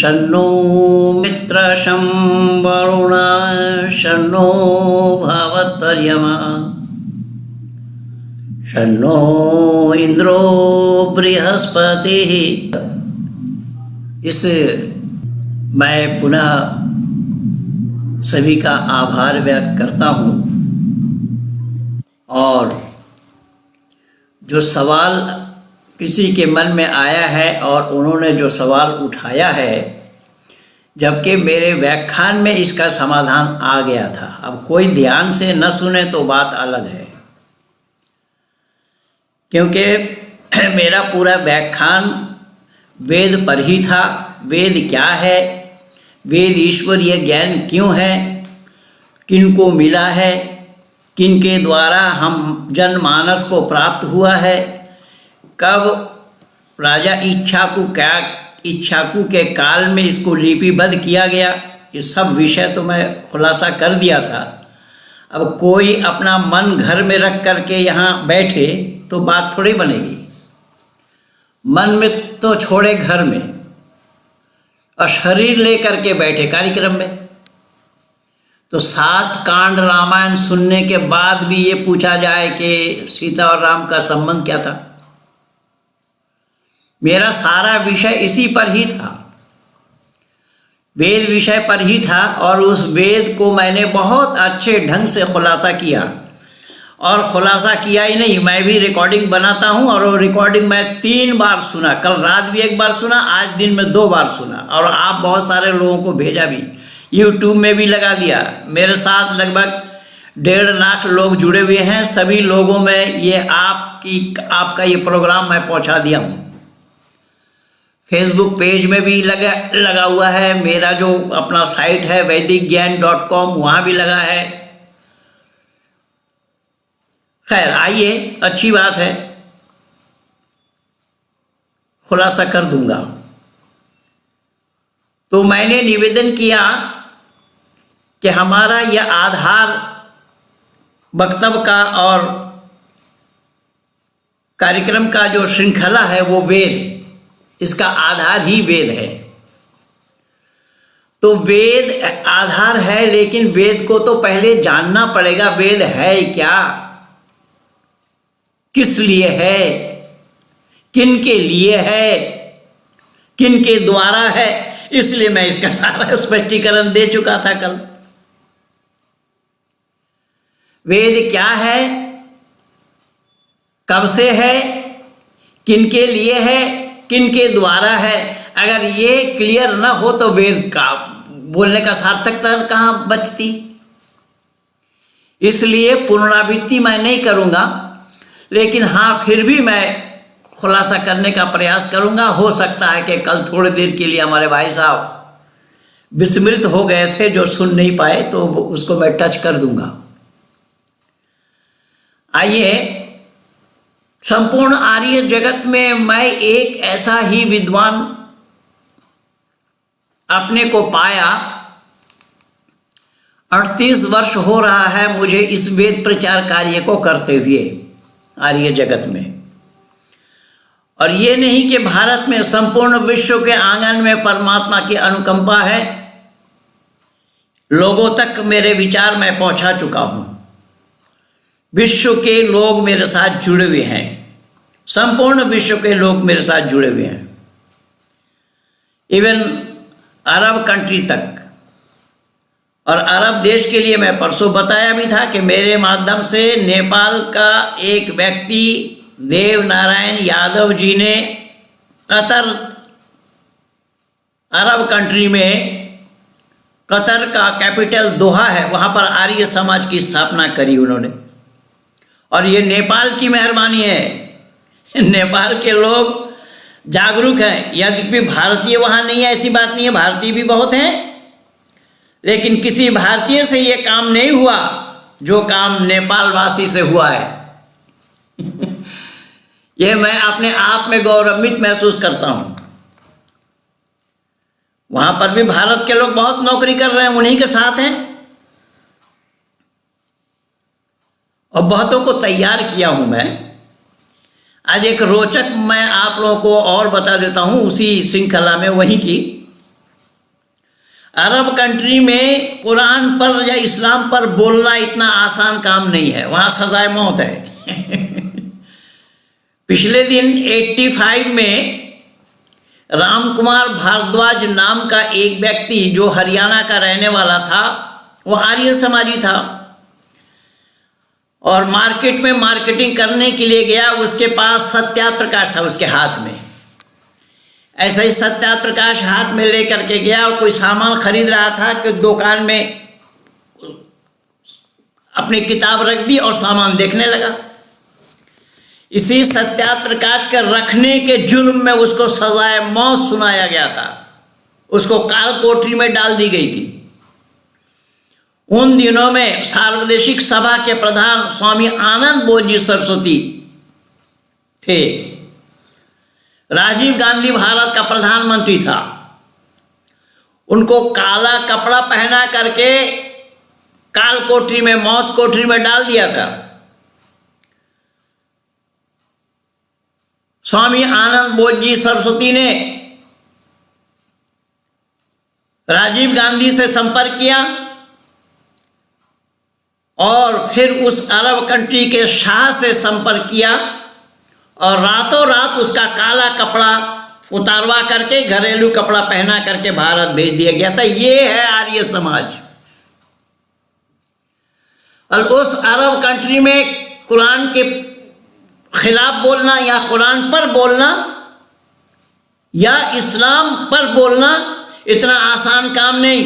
शन्नो मित्रशं वरुणा शन्नो भवत्वर्यमा शन्नो इंद्रो बृहस्पतिः। इस मैं पुनः सभी का आभार व्यक्त करता हूँ और जो सवाल किसी के मन में आया है और उन्होंने जो सवाल उठाया है, जबकि मेरे व्याख्यान में इसका समाधान आ गया था। अब कोई ध्यान से न सुने तो बात अलग है, क्योंकि मेरा पूरा व्याख्यान वेद पर ही था। वेद क्या है, वेद ईश्वरीय ज्ञान क्यों है, किनको मिला है, किनके द्वारा हम जनमानस को प्राप्त हुआ है, कब राजा इक्ष्वाकु के काल में इसको लिपिबद्ध किया गया, ये सब विषय तो मैं खुलासा कर दिया था। अब कोई अपना मन घर में रख करके यहाँ बैठे तो बात थोड़ी बनेगी। मन में तो छोड़े घर में, और शरीर लेकर के बैठे कार्यक्रम में। तो 7 कांड रामायण सुनने के बाद भी ये पूछा जाए कि सीता और राम का संबंध क्या था। मेरा सारा विषय इसी पर ही था, वेद विषय पर ही था, और उस वेद को मैंने बहुत अच्छे ढंग से खुलासा किया। और खुलासा किया ही नहीं, मैं भी रिकॉर्डिंग बनाता हूँ, और वो रिकॉर्डिंग मैं 3 बार सुना। कल रात भी 1 बार सुना, आज दिन में 2 बार सुना, और आप बहुत सारे लोगों को भेजा भी, यूट्यूब में भी लगा दिया। मेरे साथ लगभग 1.5 लाख लोग जुड़े हुए हैं। सभी लोगों में ये आपका ये प्रोग्राम मैं पहुँचा दिया हूँ। फेसबुक पेज में भी लगा हुआ है। मेरा जो अपना साइट है वैदिकज्ञान.com, वहाँ भी लगा है। खैर, आइए, अच्छी बात है, खुलासा कर दूंगा। तो मैंने निवेदन किया कि हमारा यह आधार वक्तव्य का और कार्यक्रम का जो श्रृंखला है वो वेद, इसका आधार ही वेद है। तो वेद आधार है, लेकिन वेद को तो पहले जानना पड़ेगा। वेद है क्या, किस लिए है, किन के लिए है, किन के द्वारा है। इसलिए मैं इसका सारा स्पष्टीकरण दे चुका था कल। वेद क्या है, कब से है, किन के लिए है, किन के द्वारा है। अगर ये क्लियर ना हो तो वेद का बोलने का सार्थकता कहाँ बचती। इसलिए पुनरावृत्ति मैं नहीं करूँगा, लेकिन हाँ, फिर भी मैं खुलासा करने का प्रयास करूँगा। हो सकता है कि कल थोड़ी देर के लिए हमारे भाई साहब विस्मृत हो गए थे, जो सुन नहीं पाए, तो उसको मैं टच कर दूँगा। आइए, संपूर्ण आर्य जगत में मैं एक ऐसा ही विद्वान अपने को पाया। 38 वर्ष हो रहा है मुझे इस वेद प्रचार कार्य को करते हुए आर्य जगत में। और ये नहीं कि भारत में, संपूर्ण विश्व के आंगन में परमात्मा की अनुकंपा है। लोगों तक मेरे विचार मैं पहुंचा चुका हूं। विश्व के लोग मेरे साथ जुड़े हुए हैं, संपूर्ण विश्व के लोग मेरे साथ जुड़े हुए हैं, इवन अरब कंट्री तक। और अरब देश के लिए मैं परसों बताया भी था कि मेरे माध्यम से नेपाल का एक व्यक्ति देव नारायण यादव जी ने कतर, अरब कंट्री में, कतर का कैपिटल दोहा है, वहाँ पर आर्य समाज की स्थापना करी उन्होंने। और ये नेपाल की मेहरबानी है। नेपाल के लोग जागरूक हैं। यद्यपि भारतीय वहाँ नहीं है, ऐसी बात नहीं है, भारतीय भी बहुत हैं, लेकिन किसी भारतीय से ये काम नहीं हुआ जो काम नेपाल वासी से हुआ है। ये मैं अपने आप में गौरवान्वित महसूस करता हूँ। वहाँ पर भी भारत के लोग बहुत नौकरी कर रहे हैं, उन्हीं के साथ हैं, और बहुतों को तैयार किया हूँ मैं। आज एक रोचक मैं आप लोगों को और बता देता हूँ, उसी श्रृंखला में वहीं की। अरब कंट्री में कुरान पर या इस्लाम पर बोलना इतना आसान काम नहीं है, वहाँ सजाए मौत है। पिछले दिन 85 में रामकुमार भारद्वाज नाम का एक व्यक्ति जो हरियाणा का रहने वाला था, वो आर्य समाजी था और मार्केट में मार्केटिंग करने के लिए गया। उसके पास सत्याप्रकाश था उसके हाथ में। ऐसा ही सत्याप्रकाश हाथ में लेकर के गया और कोई सामान खरीद रहा था कि दुकान में अपनी किताब रख दी और सामान देखने लगा। इसी सत्याप्रकाश के रखने के जुर्म में उसको सजाए मौत सुनाया गया था, उसको काल कोठरी में डाल दी गई थी। उन दिनों में सार्वदेशिक सभा के प्रधान स्वामी आनंद बोध जी सरस्वती थे। राजीव गांधी भारत का प्रधानमंत्री था। उनको काला कपड़ा पहना करके काल कोठरी में, मौत कोठरी में डाल दिया था। स्वामी आनंद बोध जी सरस्वती ने राजीव गांधी से संपर्क किया और फिर उस अरब कंट्री के शाह से संपर्क किया और रातों रात उसका काला कपड़ा उतारवा करके घरेलू कपड़ा पहना करके भारत भेज दिया गया था। ये है आर्य समाज। और उस अरब कंट्री में कुरान के खिलाफ बोलना या कुरान पर बोलना या इस्लाम पर बोलना इतना आसान काम नहीं।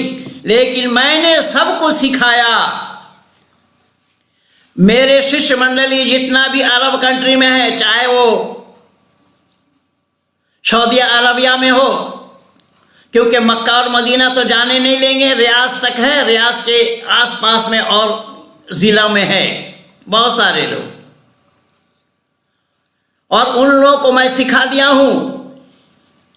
लेकिन मैंने सबको सिखाया। मेरे शिष्य मंडली जितना भी अरब कंट्री में है, चाहे वो सऊदी अरबिया में हो, क्योंकि मक्का और मदीना तो जाने नहीं देंगे, रियाज तक है, रियाज के आसपास में और जिला में है बहुत सारे लोग। और उन लोगों को मैं सिखा दिया हूं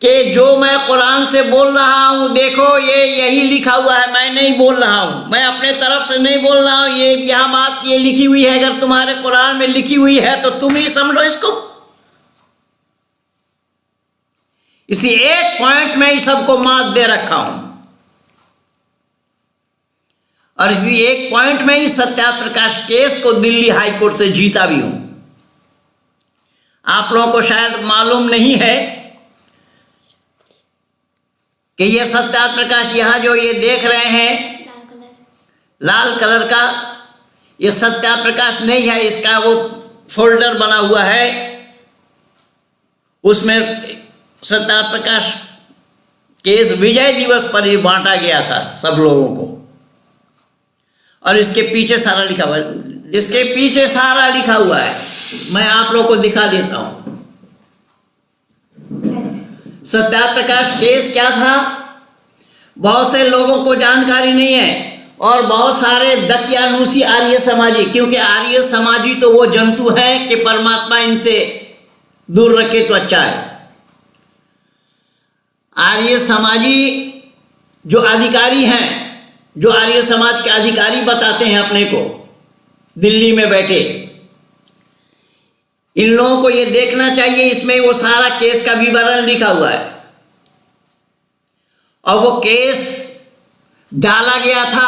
कि जो मैं कुरान से बोल रहा हूं, देखो ये यही लिखा हुआ है, मैं नहीं बोल रहा हूं, मैं अपने तरफ से नहीं बोल रहा हूं, ये यहां बात ये लिखी हुई है, अगर तुम्हारे कुरान में लिखी हुई है तो तुम ही समझो इसको। इसी एक पॉइंट में ही सबको मात दे रखा हूं और इसी एक पॉइंट में ही सत्याप्रकाश केस को दिल्ली हाई कोर्ट से जीता भी हूं। आप लोगों को शायद मालूम नहीं है कि ये सत्याप्रकाश यहां जो ये देख रहे हैं लाल कलर का, ये सत्याप्रकाश नहीं है, इसका वो फोल्डर बना हुआ है, उसमें सत्याप्रकाश केस विजय दिवस पर ही बांटा गया था सब लोगों को। और इसके पीछे सारा लिखा हुआ है, इसके पीछे सारा लिखा हुआ है, मैं आप लोगों को दिखा देता हूं। सत्याप्रकाश केस क्या था, बहुत से लोगों को जानकारी नहीं है और बहुत सारे दकियानूसी आर्य समाजी, क्योंकि आर्य समाजी तो वो जंतु है कि परमात्मा इनसे दूर रखे तो अच्छा है। आर्य समाजी जो अधिकारी हैं, जो आर्य समाज के अधिकारी बताते हैं अपने को दिल्ली में बैठे, इन लोगों को ये देखना चाहिए, इसमें वो सारा केस का विवरण लिखा हुआ है। और वो केस डाला गया था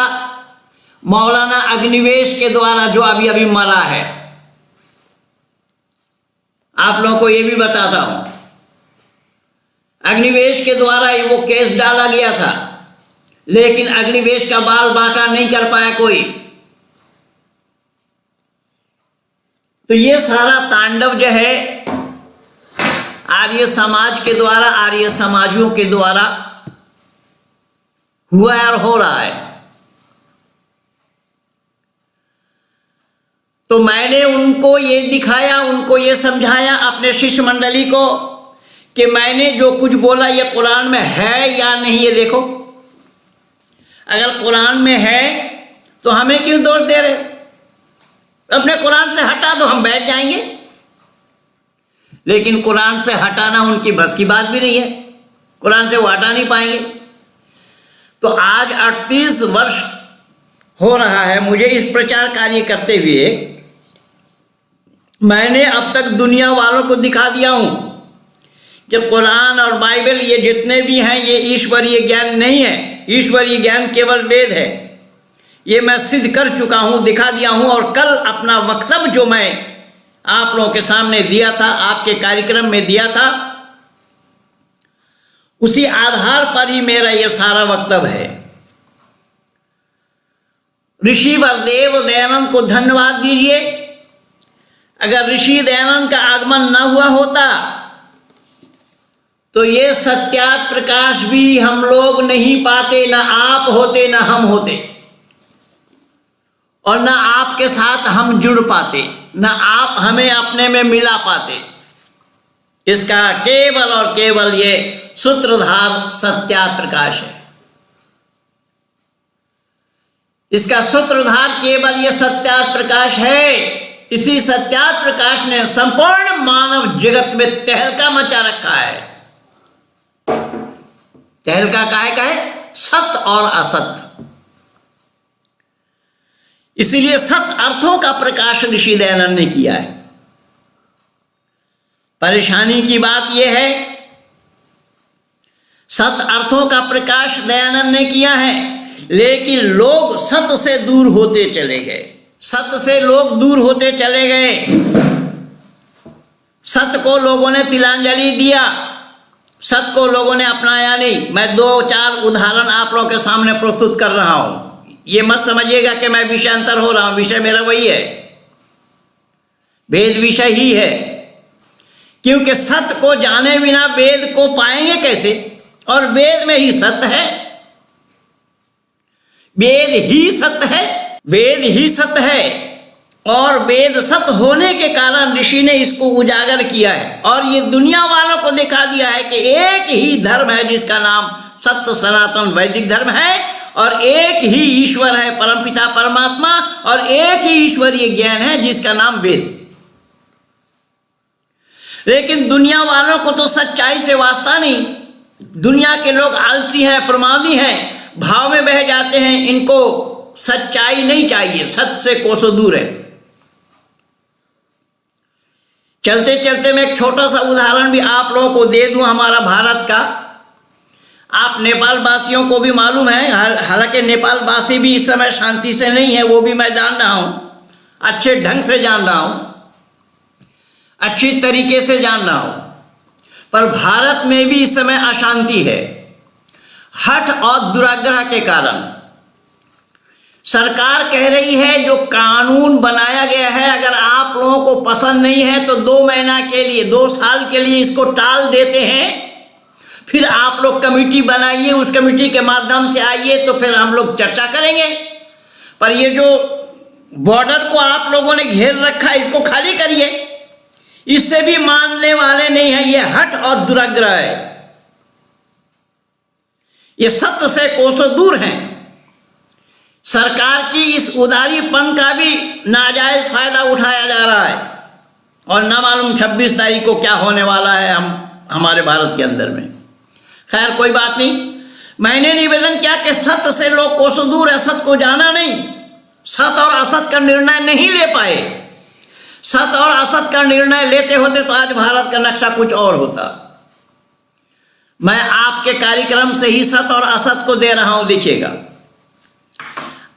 मौलाना अग्निवेश के द्वारा, जो अभी अभी मरा है। आप लोगों को ये भी बताता हूं, अग्निवेश के द्वारा ही वो केस डाला गया था, लेकिन अग्निवेश का बाल बांका नहीं कर पाया कोई। तो ये सारा तांडव जो है आर्य समाज के द्वारा, आर्य समाजियों के द्वारा हुआ है और हो रहा है। तो मैंने उनको ये दिखाया, उनको ये समझाया अपने शिष्य मंडली को कि मैंने जो कुछ बोला ये कुरान में है या नहीं, ये देखो। अगर कुरान में है तो हमें क्यों दोष दे रहे? अपने कुरान से हटा दो, हम बैठ जाएंगे। लेकिन कुरान से हटाना उनकी बस की बात भी नहीं है, कुरान से वो हटा नहीं पाएंगे। तो आज 38 वर्ष हो रहा है मुझे इस प्रचार कार्य करते हुए। मैंने अब तक दुनिया वालों को दिखा दिया हूं कि कुरान और बाइबल ये जितने भी हैं ये ईश्वरीय ज्ञान नहीं है, ईश्वरीय ज्ञान केवल वेद है। ये मैं सिद्ध कर चुका हूं, दिखा दिया हूं। और कल अपना वक्तव्य जो मैं आप लोगों के सामने दिया था, आपके कार्यक्रम में दिया था, उसी आधार पर ही मेरा यह सारा वक्तव्य है। ऋषि वरदेव दयानंद को धन्यवाद दीजिए। अगर ऋषि दयानंद का आगमन न हुआ होता तो ये सत्यात प्रकाश भी हम लोग नहीं पाते, ना आप होते ना हम होते, और ना आपके साथ हम जुड़ पाते, ना आप हमें अपने में मिला पाते। इसका केवल और केवल ये सूत्रधार सत्यात प्रकाश है। इसका सूत्रधार केवल ये सत्यात प्रकाश है। इसी सत्यात प्रकाश ने संपूर्ण मानव जगत में तहलका मचा रखा है। तहलका काहे का है? सत्य और असत्य। इसीलिए सत्य अर्थों का प्रकाश ऋषि दयानंद ने किया है। परेशानी की बात यह है, सत्य अर्थों का प्रकाश दयानंद ने किया है, लेकिन लोग सत्य से दूर होते चले गए। सत्य से लोग दूर होते चले गए। सत्य को लोगों ने तिलांजलि दिया, सत्य को लोगों ने अपनाया नहीं। मैं 2-4 उदाहरण आप लोगों के सामने प्रस्तुत कर रहा हूं। ये मत समझिएगा कि मैं विषयांतर हो रहा हूं, विषय मेरा वही है, वेद विषय ही है। क्योंकि सत्य को जाने बिना वेद को पाएंगे कैसे? और वेद में ही सत्य है, वेद ही सत्य है, वेद ही सत्य है। और वेद सत्य होने के कारण ऋषि ने इसको उजागर किया है और ये दुनिया वालों को दिखा दिया है कि एक ही धर्म है जिसका नाम सत्य सनातन वैदिक धर्म है, और एक ही ईश्वर है परमपिता परमात्मा, और एक ही ईश्वरीय ज्ञान है जिसका नाम वेद। लेकिन दुनिया वालों को तो सच्चाई से वास्ता नहीं। दुनिया के लोग आलसी हैं, प्रमादी हैं, भाव में बह जाते हैं। इनको सच्चाई नहीं चाहिए, सत्य से कोसों दूर है। चलते चलते मैं एक छोटा सा उदाहरण भी आप लोगों को दे दूं हमारा भारत का। आप नेपाल वासियों को भी मालूम है, हालांकि नेपाल वासी भी इस समय शांति से नहीं है, वो भी मैं जान रहा हूं, अच्छे ढंग से जान रहा हूं, अच्छी तरीके से जान रहा हूं। पर भारत में भी इस समय अशांति है, हठ और दुराग्रह के कारण। सरकार कह रही है जो कानून बनाया गया है, अगर आप लोगों को पसंद नहीं है तो 2 महीना के लिए, 2 साल के लिए इसको टाल देते हैं, फिर आप लोग कमेटी बनाइए, उस कमेटी के माध्यम से आइए तो फिर हम लोग चर्चा करेंगे। पर ये जो बॉर्डर को आप लोगों ने घेर रखा है, इसको खाली करिए। इससे भी मानने वाले नहीं है। ये हठ और दुराग्रह है, ये सत्य से कोसों दूर हैं। सरकार की इस उदारीपन का भी नाजायज फायदा उठाया जा रहा है, और न मालूम 26 तारीख को क्या होने वाला है हमारे भारत के अंदर में। खैर कोई बात नहीं। मैंने निवेदन किया कि सत्य से लोग कोसों दूर है, सत्य को जाना नहीं, सत्य और असत्य का निर्णय नहीं ले पाए। सत्य और असत्य का निर्णय लेते होते तो आज भारत का नक्शा कुछ और होता। मैं आपके कार्यक्रम से ही सत्य और असत्य को दे रहा हूं। देखिएगा,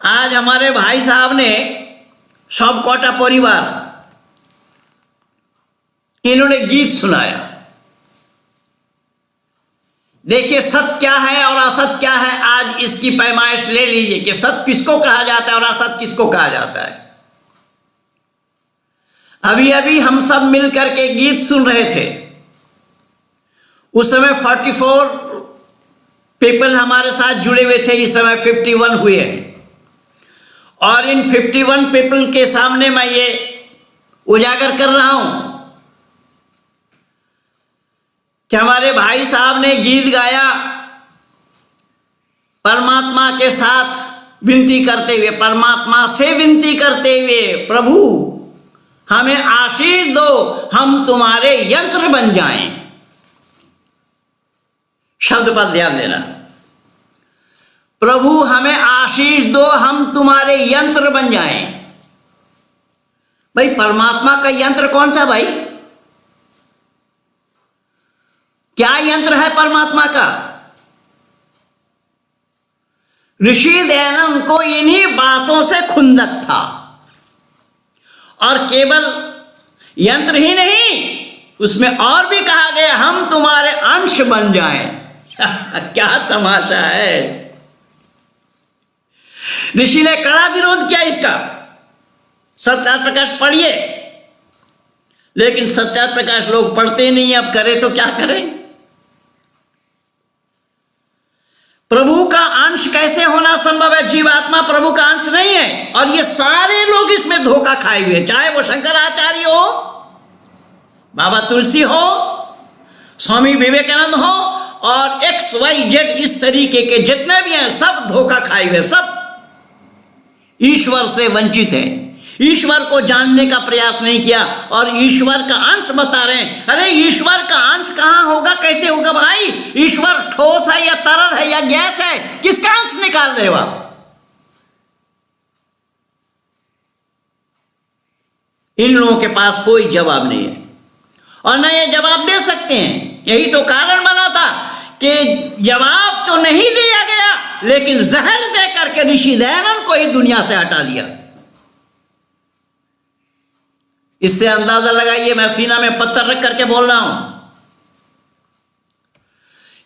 आज हमारे भाई साहब ने सब कोटा परिवार, इन्होंने गीत सुनाया। देखिए सत्य क्या है और असत्य क्या है, आज इसकी पैमाइश ले लीजिए कि सत्य किसको कहा जाता है और असत्य किसको कहा जाता है। अभी अभी हम सब मिलकर के गीत सुन रहे थे। उस समय 44 पीपल हमारे साथ जुड़े हुए थे, इस समय 51 हुए हैं। और इन 51 पीपल के सामने मैं ये उजागर कर रहा हूं कि हमारे भाई साहब ने गीत गाया परमात्मा के साथ विनती करते हुए, परमात्मा से विनती करते हुए, प्रभु हमें आशीष दो, हम तुम्हारे यंत्र बन जाएं। शब्द पर ध्यान देना, प्रभु हमें आशीष दो, हम तुम्हारे यंत्र बन जाएं। भाई परमात्मा का यंत्र कौन सा भाई? क्या यंत्र है परमात्मा का? ऋषि दयानंद को इन्हीं बातों से खुंदक था, और केवल यंत्र ही नहीं, उसमें और भी कहा गया हम तुम्हारे अंश बन जाएं। क्या तमाशा है। ऋषि ने कड़ा विरोध किया इसका। सत्यार्थ प्रकाश पढ़िए, लेकिन सत्यार्थ प्रकाश लोग पढ़ते नहीं, अब करें तो क्या करें। प्रभु का अंश कैसे होना संभव है? जीवात्मा प्रभु का अंश नहीं है, और ये सारे लोग इसमें धोखा खाए हुए, चाहे वो शंकराचार्य हो, बाबा तुलसी हो, स्वामी विवेकानंद हो, और XYZ इस तरीके के जितने भी हैं, सब धोखा खाए हुए, सब ईश्वर से वंचित हैं, ईश्वर को जानने का प्रयास नहीं किया, और ईश्वर का अंश बता रहे हैं। अरे ईश्वर का अंश कहां होगा, कैसे होगा भाई? ईश्वर ठोस है या तरल है या गैस है? किसका अंश निकाल रहे हो आप? इन लोगों के पास कोई जवाब नहीं है, और न ये जवाब दे सकते हैं। यही तो कारण बना था कि जवाब तो नहीं दिया गया, लेकिन जहर दे करके ऋषि दयानंद को ही दुनिया से हटा दिया। इससे अंदाजा लगाइए, मैं सीना में पत्थर रख करके बोल रहा हूं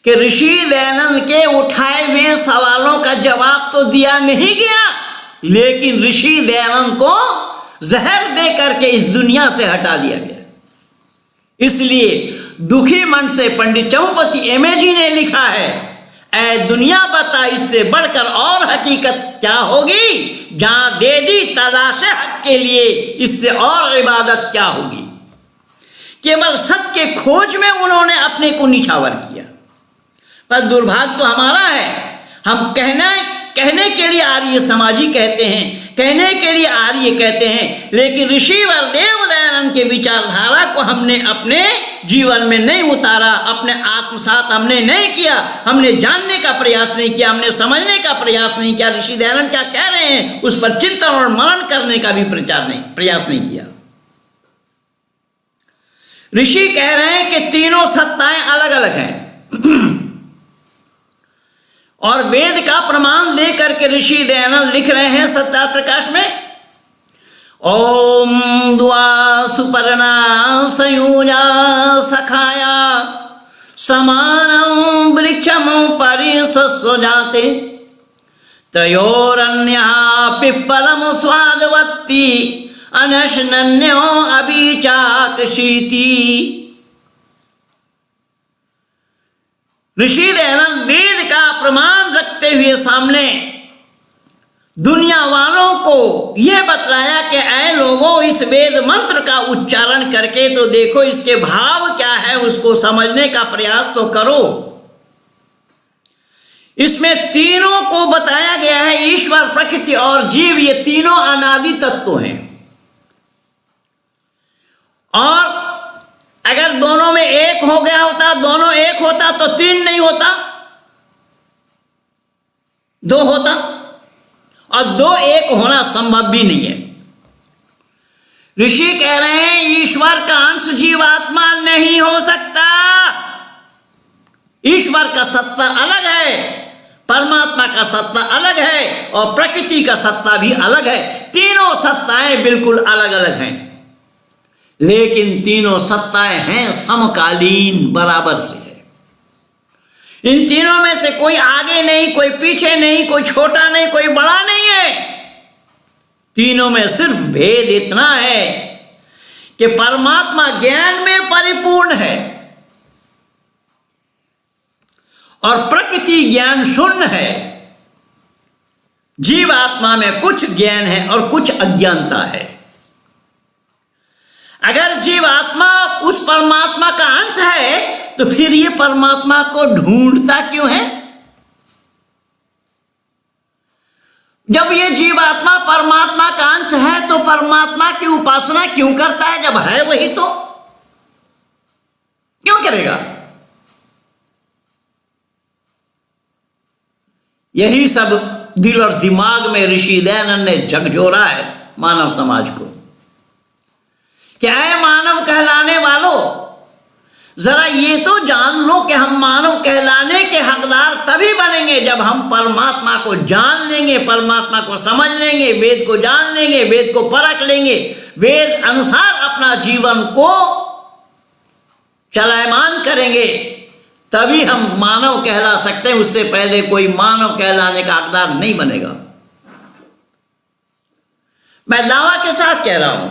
कि ऋषि दयानंद के उठाए हुए सवालों का जवाब तो दिया नहीं गया, लेकिन ऋषि दयानंद को जहर दे करके इस दुनिया से हटा दिया गया। इसलिए दुखी मन से पंडित चौपति एमए जी ने लिखा है, ऐ दुनिया बता इससे बढ़कर और हकीकत क्या होगी, जहां दे दी तलाश हक के लिए इससे और इबादत क्या होगी। केवल सत्य के खोज में उन्होंने अपने को निछावर किया। पर दुर्भाग्य तो हमारा है, हम कहने के लिए आर्य समाजी कहते हैं, कहने के लिए आर्य कहते हैं, लेकिन ऋषि वरदेव दयानंद के विचारधारा को हमने अपने जीवन में नहीं उतारा, अपने आत्मसात हमने नहीं किया, हमने जानने का प्रयास नहीं किया, हमने समझने का प्रयास नहीं किया। ऋषि दयानंद क्या कह रहे हैं उस पर चिंतन और मनन करने का भी प्रयास नहीं किया। ऋषि कह रहे हैं कि तीनों सत्ताएं अलग अलग हैं, और वेद का प्रमाण दे करके ऋषि दयानंद लिख रहे हैं सत्यार्थ प्रकाश में, ओम द्वा सुपर्णा संयुजा सखाया समानं वृक्षम परिसस्वजाते त्रयोरन्या पिप्पलम स्वादवत्ती अनशनन्यो अभिचाकशीति। ऋषि दयानंद वेद का प्रमाण रखते हुए सामने दुनिया वालों को यह बतलाया कि ऐ लोगों, इस वेद मंत्र का उच्चारण करके तो देखो इसके भाव क्या है, उसको समझने का प्रयास तो करो। इसमें तीनों को बताया गया है, ईश्वर, प्रकृति और जीव, ये तीनों अनादि तत्व हैं। और अगर दोनों में एक हो गया होता, दोनों एक होता तो तीन नहीं होता, दो होता, और दो एक होना संभव भी नहीं है। ऋषि कह रहे हैं ईश्वर का अंश जीवात्मा नहीं हो सकता। ईश्वर का सत्ता अलग है, परमात्मा का सत्ता अलग है, और प्रकृति का सत्ता भी अलग है। तीनों सत्ताएं बिल्कुल अलग अलग हैं, लेकिन तीनों सत्ताएं हैं समकालीन, बराबर से है। इन तीनों में से कोई आगे नहीं, कोई पीछे नहीं, कोई छोटा नहीं, कोई बड़ा नहीं है। तीनों में सिर्फ भेद इतना है कि परमात्मा ज्ञान में परिपूर्ण है और प्रकृति ज्ञान शून्य है। जीवात्मा में कुछ ज्ञान है और कुछ अज्ञानता है। अगर जीवात्मा उस परमात्मा का अंश है तो फिर ये परमात्मा को ढूंढता क्यों है? जब ये जीवात्मा परमात्मा का अंश है तो परमात्मा की उपासना क्यों करता है? जब है वही तो क्यों करेगा? यही सब दिल और दिमाग में ऋषि दयानंद ने झकझोरा है मानव समाज को। क्या है मानव कहलाने वालों, जरा ये तो जान लो कि हम मानव कहलाने के हकदार तभी बनेंगे करेंगे जब हम परमात्मा को जान लेंगे, परमात्मा को समझ लेंगे, वेद को जान लेंगे, वेद को परख लेंगे, वेद अनुसार अपना जीवन को चलायमान करेंगे, तभी हम मानव कहला सकते हैं। उससे पहले कोई मानव कहलाने का हकदार नहीं बनेगा। मैं दावा के साथ कह रहा हूं,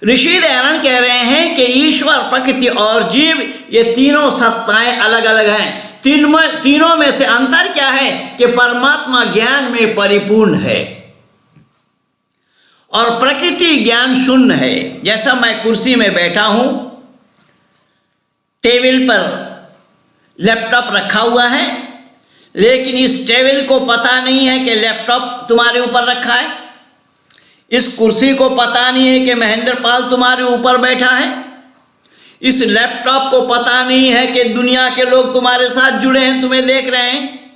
ऋषि दयानंद कह रहे हैं कि ईश्वर, प्रकृति और जीव ये तीनों सत्ताएं अलग अलग हैं। तीनों में से अंतर क्या है कि परमात्मा ज्ञान में परिपूर्ण है और प्रकृति ज्ञान शून्य है। जैसा मैं कुर्सी में बैठा हूं, टेबल पर लैपटॉप रखा हुआ है, लेकिन इस टेबल को पता नहीं है कि लैपटॉप तुम्हारे ऊपर रखा है। इस कुर्सी को पता नहीं है कि महेंद्र पाल तुम्हारे ऊपर बैठा है। इस लैपटॉप को पता नहीं है कि दुनिया के लोग तुम्हारे साथ जुड़े हैं, तुम्हें देख रहे हैं।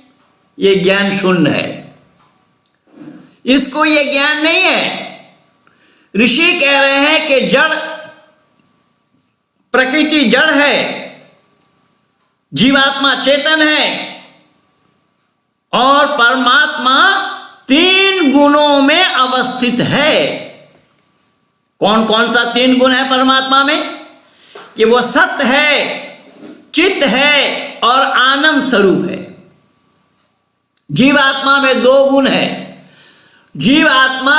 ये ज्ञान शून्य है, इसको ये ज्ञान नहीं है। ऋषि कह रहे हैं कि जड़, प्रकृति जड़ है, जीवात्मा चेतन है और परमात्मा तीन गुणों में अवस्थित है। कौन कौन सा तीन गुण है परमात्मा में? कि वो सत्य है, चित्त है और आनंद स्वरूप है। जीवात्मा में दो गुण है, जीवात्मा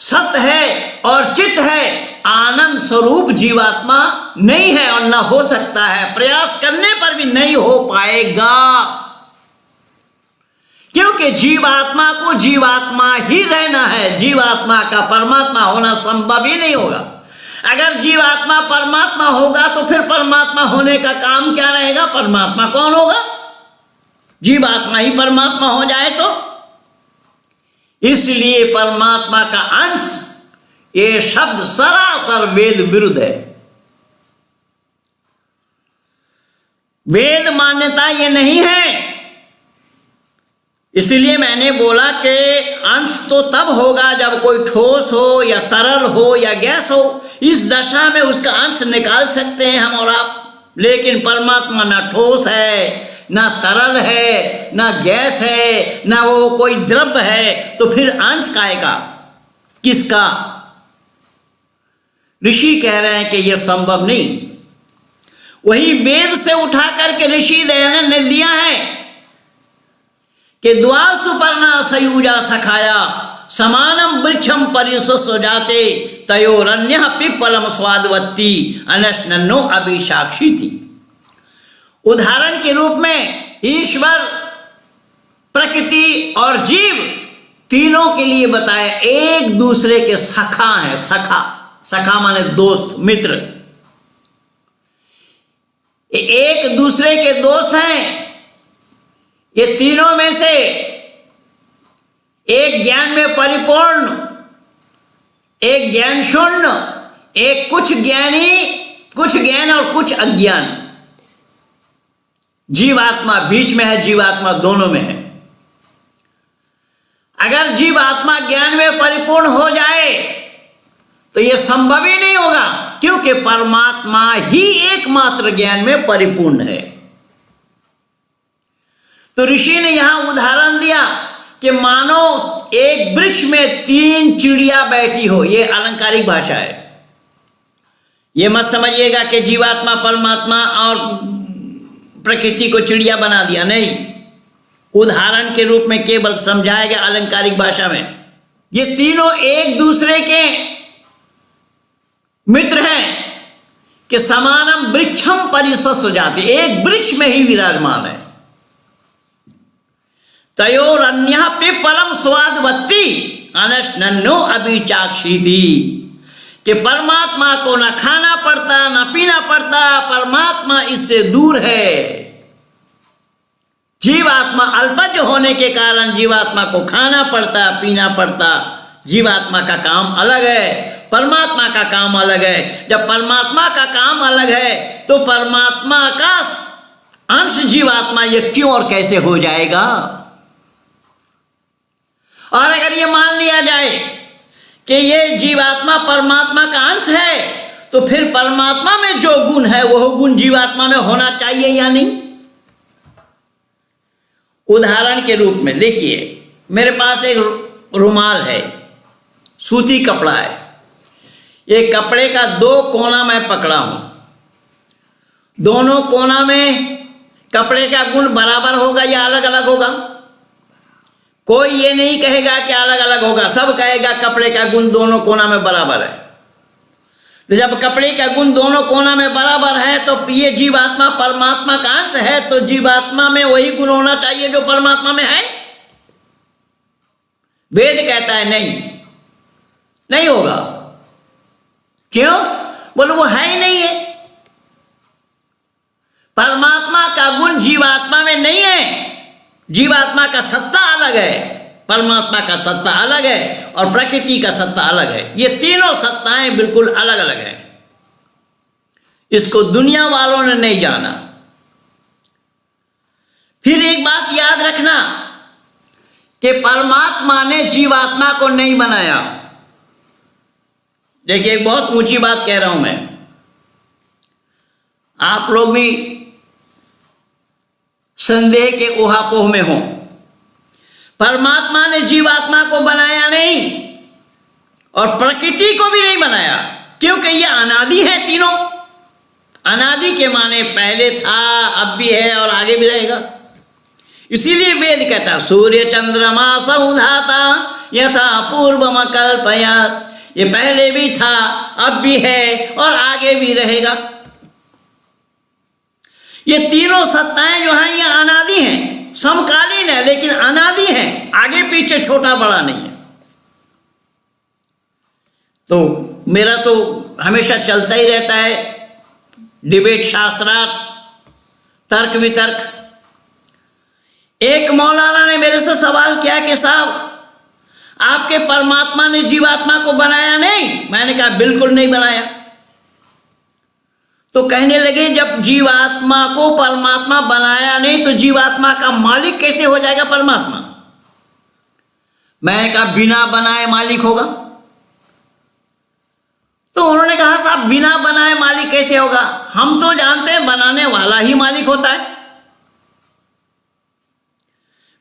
सत्य है और चित्त है। आनंद स्वरूप जीवात्मा नहीं है और न हो सकता है, प्रयास करने पर भी नहीं हो पाएगा, क्योंकि जीवात्मा को जीवात्मा ही रहना है। जीवात्मा का परमात्मा होना संभव ही नहीं होगा। अगर जीवात्मा परमात्मा होगा तो फिर परमात्मा होने का काम क्या रहेगा? परमात्मा कौन होगा? जीवात्मा ही परमात्मा हो जाए तो। इसलिए परमात्मा का अंश, ये शब्द सरासर वेद विरुद्ध है। वेद मान्यता ये नहीं है। इसलिए मैंने बोला कि अंश तो तब होगा जब कोई ठोस हो या तरल हो या गैस हो। इस दशा में उसका अंश निकाल सकते हैं हम और आप, लेकिन परमात्मा ना ठोस है, ना तरल है, ना गैस है, ना वो कोई द्रव्य है, तो फिर अंश काहेगा? किसका? ऋषि कह रहे हैं कि यह संभव नहीं। वही वेद से उठा करके ऋषि दयानंद ने दिया है कि द्वा सुपर्णा सयुजा सखाया समानम वृक्षम परिसो जाते तयोरन्य पिप्पलम स्वादवत्ती अनशनो अभिसाक्षी थी। उदाहरण के रूप में ईश्वर, प्रकृति और जीव तीनों के लिए बताया एक दूसरे के सखा है। सखा, सखा माने दोस्त, मित्र, एक दूसरे के दोस्त हैं। ये तीनों में से एक ज्ञान में परिपूर्ण, एक ज्ञान शून्य, एक कुछ ज्ञानी, कुछ ज्ञान और कुछ अज्ञान। जीवात्मा बीच में है, जीवात्मा दोनों में है। अगर जीवात्मा ज्ञान में परिपूर्ण हो जाए तो यह संभव ही नहीं होगा, क्योंकि परमात्मा ही एकमात्र ज्ञान में परिपूर्ण है। तो ऋषि ने यहां उदाहरण दिया कि मानो एक वृक्ष में तीन चिड़िया बैठी हो। यह अलंकारिक भाषा है, यह मत समझिएगा कि जीवात्मा, परमात्मा और प्रकृति को चिड़िया बना दिया, नहीं। उदाहरण के रूप में केवल समझाया गया अलंकारिक भाषा में। ये तीनों एक दूसरे के मित्र हैं कि समानम वृक्षम परिसो जाते, एक वृक्ष में ही विराजमान है। तयोरन्य पिप्पलम स्वादवत्ती अनशनो अभिचाक्षी थी, कि परमात्मा को न खाना पड़ता न पीना पड़ता, परमात्मा इससे दूर है। जीवात्मा अल्पज्ञ होने के कारण जीवात्मा को खाना पड़ता, पीना पड़ता। जीवात्मा का काम अलग है, परमात्मा का काम अलग है। जब परमात्मा का काम अलग है तो परमात्मा का अंश जीवात्मा ये क्यों और कैसे हो जाएगा? और अगर ये मान लिया जाए कि ये जीवात्मा परमात्मा का अंश है, तो फिर परमात्मा में जो गुण है वह गुण जीवात्मा में होना चाहिए या नहीं? उदाहरण के रूप में देखिए, मेरे पास एक रुमाल है, सूती कपड़ा है। ये कपड़े का दो कोना मैं पकड़ा हूं, दोनों कोना में कपड़े का गुण बराबर होगा या अलग अलग होगा? कोई ये नहीं कहेगा कि अलग अलग होगा, सब कहेगा कपड़े का गुण दोनों कोना में बराबर है। तो जब कपड़े का गुण दोनों कोना में बराबर है तो ये जीवात्मा परमात्मा का अंश है, तो जीवात्मा में वही गुण होना चाहिए जो परमात्मा में है। वेद कहता है नहीं होगा। क्यों? बोलो वो है ही नहीं है। परमात्मा का गुण जीवात्मा में नहीं है। जीवात्मा का सत्ता अलग है, परमात्मा का सत्ता अलग है, और प्रकृति का सत्ता अलग है। ये तीनों सत्ताएं बिल्कुल अलग अलग हैं। इसको दुनिया वालों ने नहीं जाना। फिर एक बात याद रखना कि परमात्मा ने जीवात्मा को नहीं बनाया। देखिए, एक बहुत ऊंची बात कह रहा हूं मैं, आप लोग भी संदेह के ओहापोह में हो। परमात्मा ने जीवात्मा को बनाया नहीं और प्रकृति को भी नहीं बनाया, क्योंकि ये अनादि है। तीनों अनादि के माने पहले था, अब भी है और आगे भी रहेगा। इसीलिए वेद कहता सूर्य चंद्रमा समुधाता यथा पूर्वम कल्पयात। ये पहले भी था, अब भी है और आगे भी रहेगा। ये तीनों सत्ताएं जो हैं ये अनादि हैं, समकालीन है लेकिन अनादि हैं, आगे पीछे छोटा बड़ा नहीं है। तो मेरा तो हमेशा चलता ही रहता है डिबेट, शास्त्रार्थ, तर्क वितर्क। एक मौलाना ने मेरे से सवाल किया कि साहब आपके परमात्मा ने जीवात्मा को बनाया नहीं? मैंने कहा बिल्कुल नहीं बनाया। तो कहने लगे जब जीवात्मा को परमात्मा बनाया नहीं तो जीवात्मा का मालिक कैसे हो जाएगा परमात्मा? मैंने कहा बिना बनाए मालिक होगा। तो उन्होंने कहा साहब बिना बनाए मालिक कैसे होगा? हम तो जानते हैं बनाने वाला ही मालिक होता है।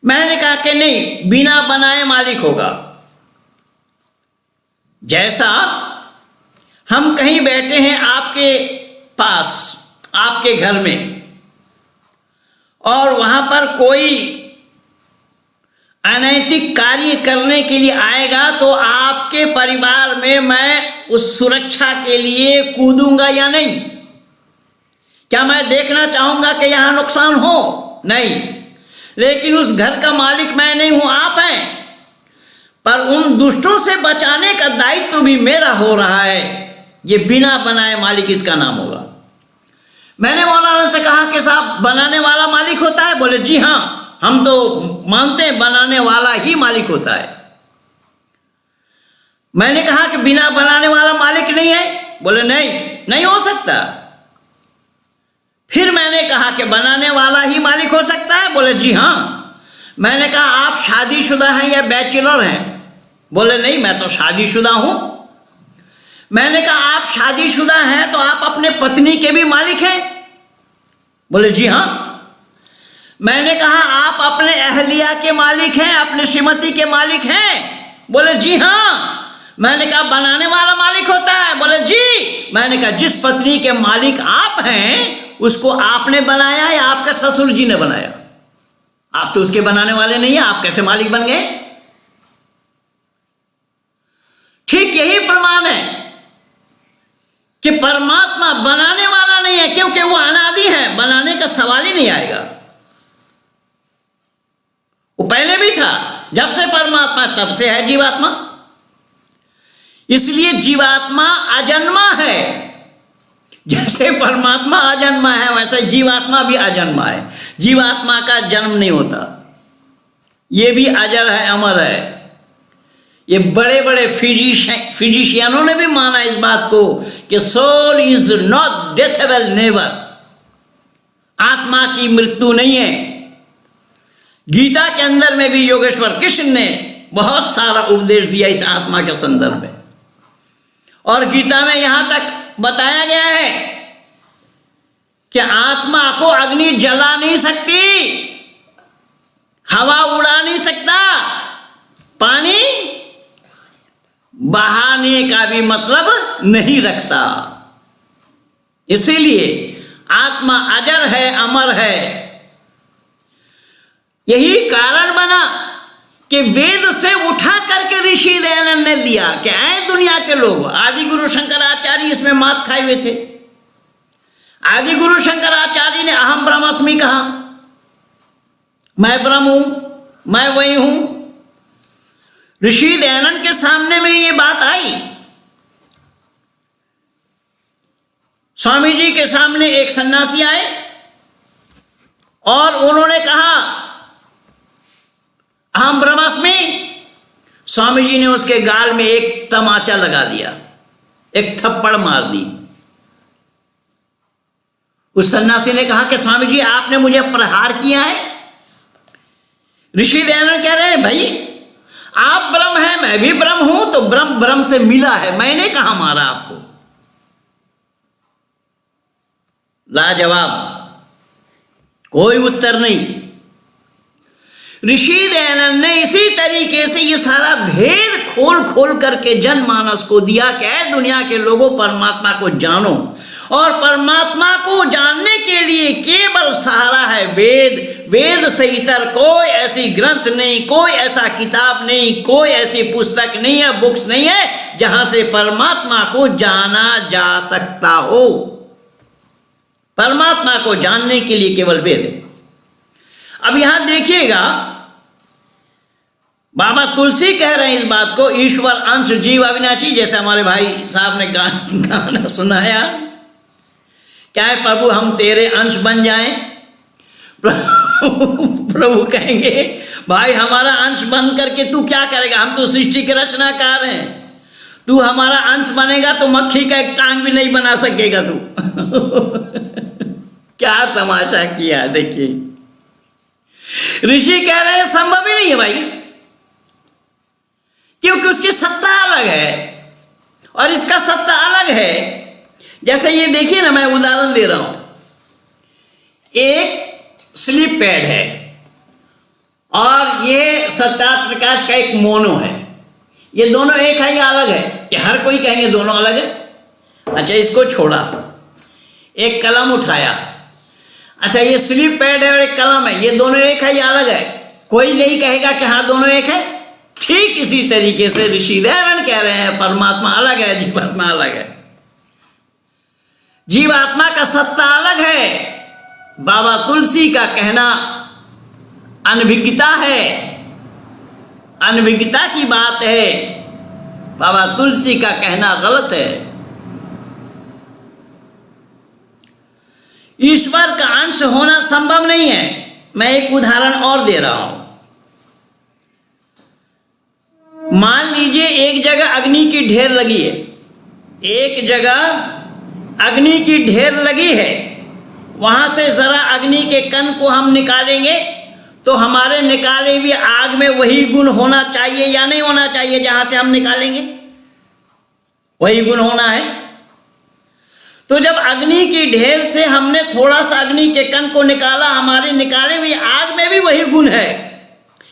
मैंने कहा कि नहीं, बिना बनाए मालिक होगा। जैसा हम कहीं बैठे हैं आपके पास, आपके घर में, और वहां पर कोई अनैतिक कार्य करने के लिए आएगा तो आपके परिवार में मैं उस सुरक्षा के लिए कूदूंगा या नहीं? क्या मैं देखना चाहूंगा कि यहां नुकसान हो? नहीं। लेकिन उस घर का मालिक मैं नहीं हूं, आप हैं। पर उन दुष्टों से बचाने का दायित्व भी मेरा हो रहा है। ये बिना बनाए मालिक इसका नाम होगा। मैंने मौलाना से कहा कि साहब बनाने वाला मालिक होता है? बोले जी हाँ, हम तो मानते हैं बनाने वाला ही मालिक होता है। मैंने कहा कि बिना बनाने वाला मालिक नहीं है? बोले नहीं हो सकता। फिर मैंने कहा कि बनाने वाला ही मालिक हो सकता है? बोले जी हाँ। मैंने कहा आप शादीशुदा हैं या बैचलर हैं? बोले नहीं, मैं तो शादीशुदा हूं। मैंने कहा आप शादीशुदा हैं तो आप अपने पत्नी के भी मालिक हैं? बोले जी हाँ। मैंने कहा आप अपने अहलिया के मालिक हैं, अपने श्रीमती के मालिक हैं? बोले जी हाँ। मैंने कहा बनाने वाला मालिक होता है? बोले जी। मैंने कहा जिस पत्नी के मालिक आप हैं उसको आपने बनाया या आपके ससुर जी ने बनाया? आप तो उसके बनाने वाले नहीं है, आप कैसे मालिक बन गए? ठीक यही प्रमाण है कि परमात्मा बनाने वाला नहीं है, क्योंकि वो अनादि है, बनाने का सवाल ही नहीं आएगा। वो पहले भी था, जब से परमात्मा तब से है जीवात्मा। इसलिए जीवात्मा अजन्मा है। जैसे परमात्मा अजन्मा है वैसे जीवात्मा भी अजन्मा है। जीवात्मा का जन्म नहीं होता, ये भी अजर है, अमर है। ये बड़े बड़े फिजिशियनों ने भी माना इस बात को कि सोल इज नॉट डेथेबल, नेवर। आत्मा की मृत्यु नहीं है। गीता के अंदर में भी योगेश्वर कृष्ण ने बहुत सारा उपदेश दिया इस आत्मा के संदर्भ में, और गीता में यहां तक बताया गया है कि आत्मा को अग्नि जला नहीं सकती। हवा उड़ा नहीं सकता, पानी बहाने का भी मतलब नहीं रखता। इसीलिए आत्मा अजर है, अमर है। यही कारण बना कि वेद से उठा करके ऋषि दयानंद ने दिया कि आए दुनिया के लोग। आदि गुरु शंकराचार्य इसमें मात खाए हुए थे। आदि गुरु शंकराचार्य ने अहम ब्रह्मास्मि कहा, मैं ब्रह्म हूं, मैं वही हूं। ऋषि दयानंद के सामने में ये बात आई। स्वामी जी के सामने एक सन्यासी आए और उन्होंने कहा अहम ब्रह्मास्मि। स्वामी जी ने उसके गाल में एक तमाचा लगा दिया, एक थप्पड़ मार दी। उस सन्यासी ने कहा कि स्वामी जी आपने मुझे प्रहार किया है। ऋषि दयानंद कह रहे हैं भाई आप ब्रह्म हैं, मैं भी ब्रह्म हूं, तो ब्रह्म ब्रह्म से मिला है, मैंने कहां मारा आपको। लाजवाब, कोई उत्तर नहीं। ऋषि दयानंद ने इसी तरीके से ये सारा भेद खोल खोल करके जनमानस को दिया कि ऐ दुनिया के लोगों, परमात्मा को जानो। और परमात्मा को जानने के लिए केवल सहारा है वेद। वेद से इतर कोई ऐसी ग्रंथ नहीं, कोई ऐसा किताब नहीं, कोई ऐसी पुस्तक नहीं है, बुक्स नहीं है जहां से परमात्मा को जाना जा सकता हो। परमात्मा को जानने के लिए केवल वेद है। अब यहां देखिएगा, बाबा तुलसी कह रहे हैं इस बात को, ईश्वर अंश जीव अविनाशी। जैसे हमारे भाई साहब ने गाना सुनाया, क्या है प्रभु हम तेरे अंश बन जाएं। प्रभु कहेंगे भाई हमारा अंश बन करके तू क्या करेगा, हम तो सृष्टि के रचनाकार हैं, तू हमारा अंश बनेगा तो मक्खी का एक टांग भी नहीं बना सकेगा तू। क्या तमाशा किया देखिए। ऋषि कह रहे हैं संभव ही नहीं है भाई, क्योंकि उसकी सत्ता अलग है और इसका सत्ता अलग है। जैसे ये देखिए ना, मैं उदाहरण दे रहा हूं। एक स्लिप पैड है और ये सत्यार्थ प्रकाश का एक मोनो है। ये दोनों एक है या अलग है? ये हर कोई कहेंगे दोनों अलग है। अच्छा, इसको छोड़ा, एक कलम उठाया। अच्छा, ये स्लिप पैड है और एक कलम है, ये दोनों एक है या अलग है? कोई नहीं कहेगा कि हाँ दोनों एक है। ठीक इसी तरीके से ऋषि दयानंद कह रहे हैं परमात्मा अलग है, जीवात्मा अलग है। जीवात्मा का सत्ता अलग है। बाबा तुलसी का कहना अनभिज्ञता है, अनभिज्ञता की बात है। बाबा तुलसी का कहना गलत है। ईश्वर का अंश होना संभव नहीं है। मैं एक उदाहरण और दे रहा हूं। मान लीजिए एक जगह अग्नि की ढेर लगी है, एक जगह अग्नि की ढेर लगी है, वहां से जरा अग्नि के कण को हम निकालेंगे तो हमारे निकाले हुए आग में वही गुण होना चाहिए या नहीं होना चाहिए? जहां से हम निकालेंगे वही गुण होना है। तो जब अग्नि की ढेर से हमने थोड़ा सा अग्नि के कण को निकाला, हमारे निकाले हुए आग में भी वही गुण है।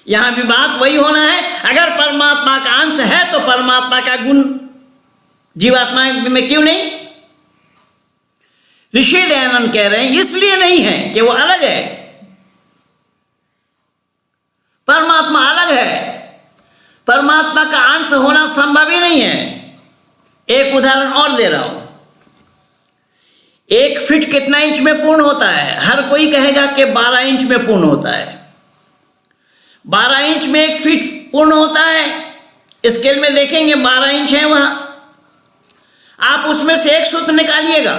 यहां भी बात वही होना है। अगर परमात्मा का अंश है तो परमात्मा का गुण जीवात्मा में क्यों नहीं? ऋषि दयानंद कह रहे हैं इसलिए नहीं है कि वो अलग है, परमात्मा अलग है। परमात्मा का अंश होना संभव ही नहीं है। एक उदाहरण और दे रहा हूं। 1 फीट कितना इंच में पूर्ण होता है? हर कोई कहेगा कि 12 इंच में पूर्ण होता है। 12 इंच में 1 फीट पूर्ण होता है। स्केल में देखेंगे 12 इंच है वहां। आप उसमें से 1 सूत्र निकालिएगा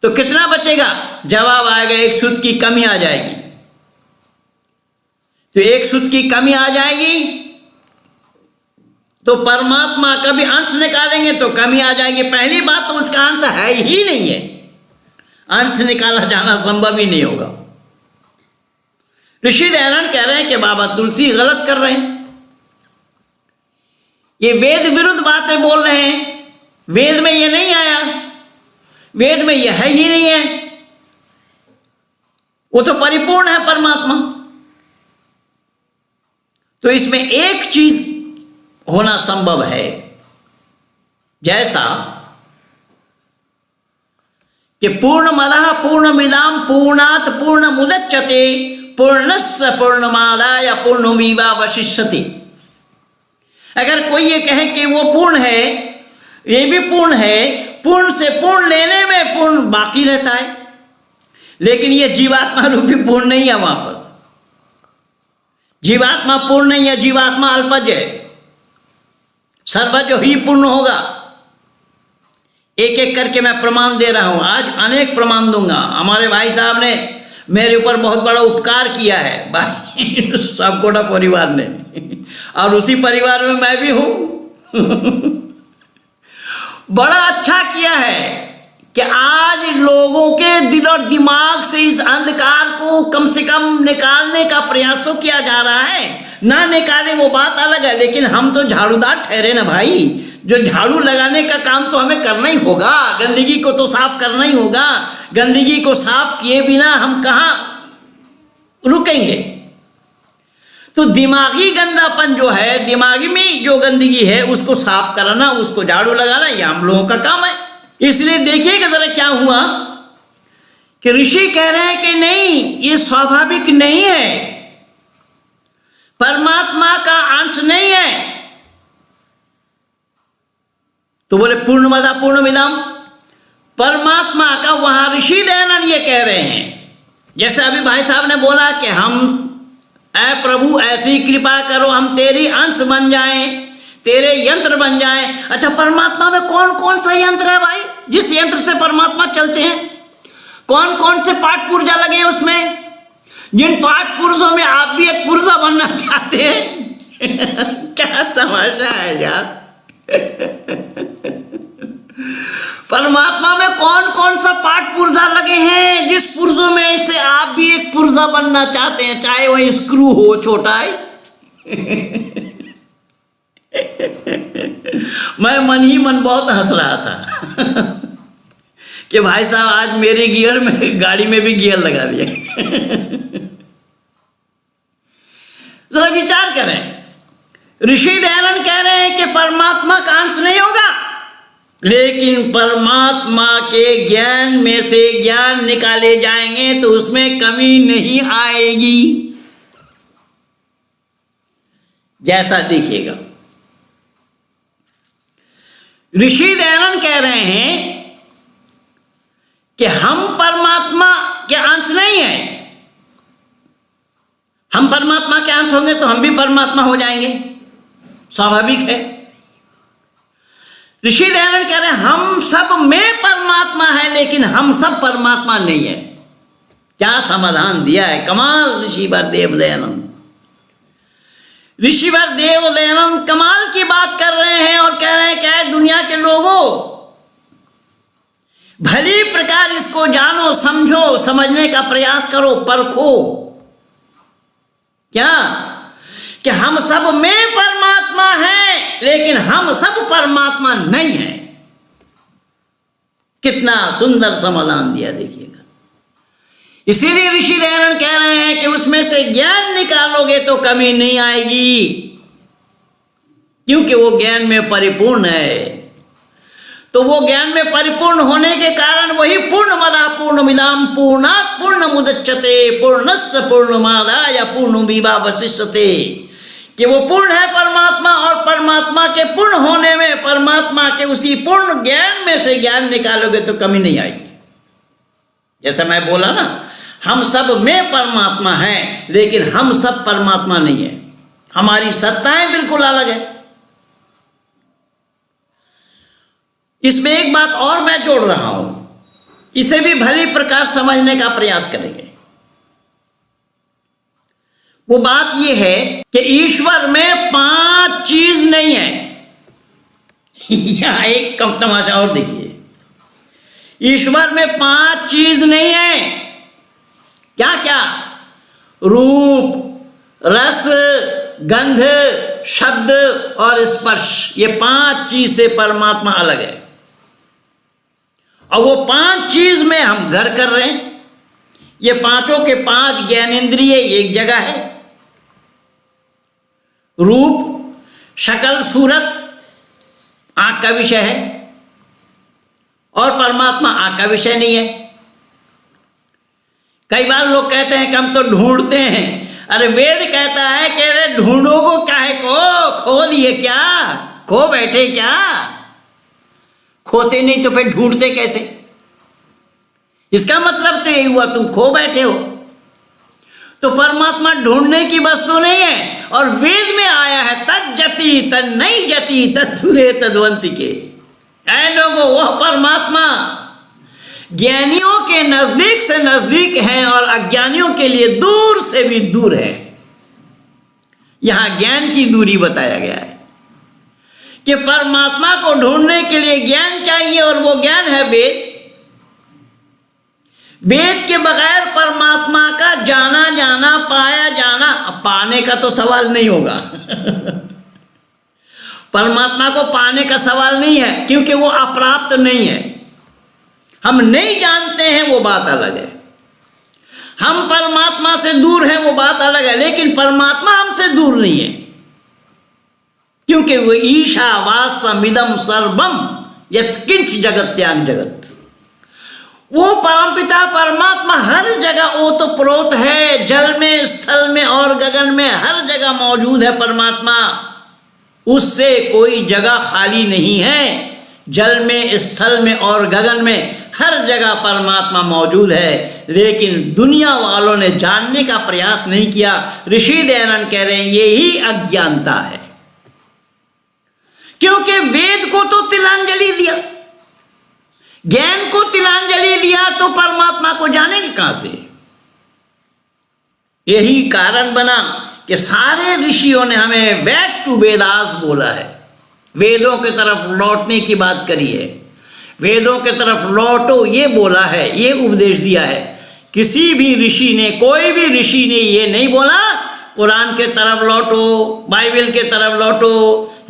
तो कितना बचेगा? जवाब आएगा 1 सूत्र की कमी आ जाएगी। तो 1 सूत्र की कमी आ जाएगी तो परमात्मा का भी अंश निकालेंगे तो कमी आ जाएगी। पहली बात तो उसका अंश है ही नहीं है, अंश निकाला जाना संभव ही नहीं होगा। ऋषि दयानंद कह रहे हैं कि बाबा तुलसी गलत कर रहे हैं, ये वेद विरुद्ध बातें बोल रहे हैं। वेद में ये नहीं आया, वेद में यह है ही नहीं है। वो तो परिपूर्ण है परमात्मा। तो इसमें एक चीज होना संभव है, जैसा कि पूर्णमदः पूर्णमिदं पूर्णात् पूर्णमुदच्यते पूर्णस्य पूर्णमादाय पूर्णमेवावशिष्यते। अगर कोई ये कहे कि वो पूर्ण है, ये भी पूर्ण है, पूर्ण से पूर्ण लेने में पूर्ण बाकी रहता है, लेकिन ये जीवात्मा रूपी पूर्ण नहीं है। वहां पर जीवात्मा पूर्ण नहीं है, जीवात्मा अल्पज है, सर्वज ही पूर्ण होगा। एक एक करके मैं प्रमाण दे रहा हूं, आज अनेक प्रमाण दूंगा। हमारे भाई साहब ने मेरे ऊपर बहुत बड़ा उपकार किया है, भाई सबकोटा परिवार ने, और उसी परिवार में मैं भी हूं। बड़ा अच्छा किया है कि आज लोगों के दिल और दिमाग से इस अंधकार को कम से कम निकालने का प्रयास तो किया जा रहा है। ना निकाले वो बात अलग है, लेकिन हम तो झाड़ूदार ठहरे ना भाई। जो झाड़ू लगाने का काम तो हमें करना ही होगा, गंदगी को तो साफ करना ही होगा। गंदगी को साफ किए बिना हम कहां रुकेंगे। तो दिमागी गंदापन जो है, दिमागी में जो गंदगी है, उसको साफ कराना, उसको झाड़ू लगाना, ये हम लोगों का काम है। इसलिए देखिएगा जरा क्या हुआ कि ऋषि कह रहे हैं कि नहीं, ये स्वाभाविक नहीं है, परमात्मा का अंश नहीं है। तो बोले पूर्णमदः पूर्णमिदं, परमात्मा का वहां ऋषि दयानंद ये कह रहे हैं। जैसे अभी भाई साहब ने बोला कि हम, ऐ प्रभु ऐसी कृपा करो हम तेरी अंश बन जाएं, तेरे यंत्र बन जाएं। अच्छा, परमात्मा में कौन कौन सा यंत्र है भाई, जिस यंत्र से परमात्मा चलते हैं? कौन कौन से पाठ पुर्जा लगे हैं उसमें? जिन पाठ पुर्जों में आप भी एक पुर्जा बनना चाहते हैं। क्या तमाशा है यार। परमात्मा में कौन कौन सा पाठ पुर्जा लगे हैं, जिस पुर्जों में से आप भी एक पुर्जा बनना चाहते हैं, चाहे वह स्क्रू हो छोटा है। मैं मन ही मन बहुत हंस रहा था कि भाई साहब आज मेरे गियर में, गाड़ी में भी गियर लगा दिया। जरा विचार करें, ऋषि दयानंद कह रहे हैं कि परमात्मा का अंश नहीं होगा, लेकिन परमात्मा के ज्ञान में से ज्ञान निकाले जाएंगे तो उसमें कमी नहीं आएगी। जैसा देखिएगा, ऋषि दयानंद कह रहे हैं कि हम परमात्मा के अंश नहीं हैं। हम परमात्मा के अंश होंगे तो हम भी परमात्मा हो जाएंगे, स्वाभाविक है। ऋषि दयानंद कह रहे हैं हम सब में परमात्मा है, लेकिन हम सब परमात्मा नहीं है। क्या समाधान दिया है, कमाल। ऋषिवर देव दयानंद कमाल की बात कर रहे हैं और कह रहे हैं क्या है, दुनिया के लोगों, भली प्रकार इसको जानो, समझो, समझने का प्रयास करो, परखो। क्या कि हम सब में परमात्मा है, लेकिन हम सब परमात्मा नहीं है। कितना सुंदर समाधान दिया देखिएगा। इसीलिए ऋषि दयानंद कह रहे हैं कि उसमें से ज्ञान निकालोगे तो कमी नहीं आएगी, क्योंकि वो ज्ञान में परिपूर्ण है। तो वो ज्ञान में परिपूर्ण होने के कारण वही पूर्णमदः पूर्णमिदं पूर्णात् पूर्णमुदच्यते पूर्णस्य पूर्णमादाय पूर्णमेवावशिष्यते, कि वो पूर्ण है परमात्मा, और परमात्मा के पूर्ण होने में, परमात्मा के उसी पूर्ण ज्ञान में से ज्ञान निकालोगे तो कमी नहीं आएगी। जैसा मैं बोला ना, हम सब में परमात्मा है, लेकिन हम सब परमात्मा नहीं है। हमारी सत्ताएं बिल्कुल अलग है। इसमें एक बात और मैं जोड़ रहा हूं, इसे भी भली प्रकार समझने का प्रयास करेंगे। वो बात यह है कि ईश्वर में 5 चीज नहीं है। यहां एक कम तमाशा और देखिए, ईश्वर में 5 चीज नहीं है। क्या क्या? रूप, रस, गंध, शब्द और स्पर्श। ये 5 चीज से परमात्मा अलग है, और वो 5 चीज में हम घर कर रहे हैं। ये पांचों के 5 ज्ञानेंद्रिय एक जगह है। रूप, शक्ल, सूरत आंख का विषय है और परमात्मा आंख का विषय नहीं है। कई बार लोग कहते हैं कि हम तो ढूंढते हैं। अरे वेद कहता है कि अरे ढूंढो को काहे को, खो लिए क्या, खो बैठे क्या? खोते नहीं तो फिर ढूंढते कैसे? इसका मतलब तो यही हुआ तुम खो बैठे हो। तो परमात्मा ढूंढने की वस्तु नहीं है। और वेद में आया है तज्जति तद नहीं जति तद्धुरे तद्वंति के। ऐ लोगों, वह परमात्मा ज्ञानियों के नजदीक से नजदीक है और अज्ञानियों के लिए दूर से भी दूर है। यहां ज्ञान की दूरी बताया गया है कि परमात्मा को ढूंढने के लिए ज्ञान चाहिए और वो ज्ञान है वेद। वेद के बगैर परमात्मा का जाना जाना, पाया जाना, पाने का तो सवाल नहीं होगा। परमात्मा को पाने का सवाल नहीं है क्योंकि वो अप्राप्त नहीं है। हम नहीं जानते हैं वो बात अलग है, हम परमात्मा से दूर हैं वो बात अलग है, लेकिन परमात्मा हमसे दूर नहीं है क्योंकि वो ईशावास्यमिदं सर्वम यत्किंच जगत्यां जगत। वो परमपिता परमात्मा हर जगह ओतप्रोत है, जल में, स्थल में और गगन में, हर जगह मौजूद है परमात्मा। उससे कोई जगह खाली नहीं है। जल में, स्थल में और गगन में हर जगह परमात्मा मौजूद है, लेकिन दुनिया वालों ने जानने का प्रयास नहीं किया। ऋषि दयानंद कह रहे हैं यही अज्ञानता है, क्योंकि वेद को तो तिलांजलि दिया, ज्ञान को तिलांजलि दिया, तो परमात्मा को जानेंगे कहां से? यही कारण बना कि सारे ऋषियों ने हमें बैक टू वेदास बोला है, वेदों की तरफ लौटने की बात करी है, वेदों की तरफ लौटो ये बोला है, ये उपदेश दिया है। किसी भी ऋषि ने, कोई भी ऋषि ने ये नहीं बोला कुरान के तरफ लौटो, बाइबल के तरफ लौटो,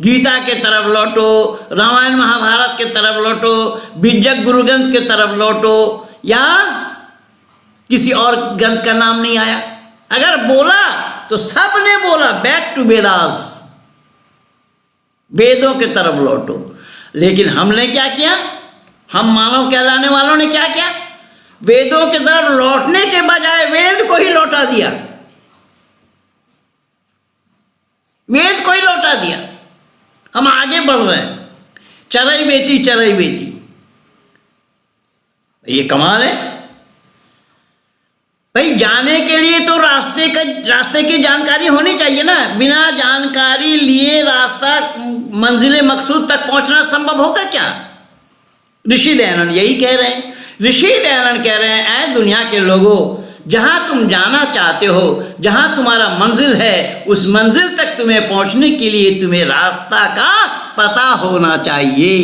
गीता के तरफ लौटो, रामायण महाभारत के तरफ लौटो, बीजक गुरु ग्रंथ के तरफ लौटो, या किसी और ग्रंथ का नाम नहीं आया। अगर बोला तो सब ने बोला बैक टू वेदास, वेदों के तरफ लौटो। लेकिन हमने क्या किया? हम मानव कहलाने वालों ने क्या किया? वेदों की तरफ लौटने के बजाय वेद को ही लौटा दिया, वेद को ही लौटा दिया। हम आगे बढ़ रहे हैं, चरई बेटी चरई बेटी, ये कमाल है भाई। जाने के लिए तो रास्ते की जानकारी होनी चाहिए ना। बिना जानकारी लिए रास्ता मंजिले मकसूद तक पहुंचना संभव होगा क्या? ऋषि दयानंद यही कह रहे हैं। ऋषि दयानंद कह रहे हैं ऐ दुनिया के लोगों, जहां तुम जाना चाहते हो, जहां तुम्हारा मंजिल है, उस मंजिल तक तुम्हें पहुंचने के लिए तुम्हें रास्ता का पता होना चाहिए।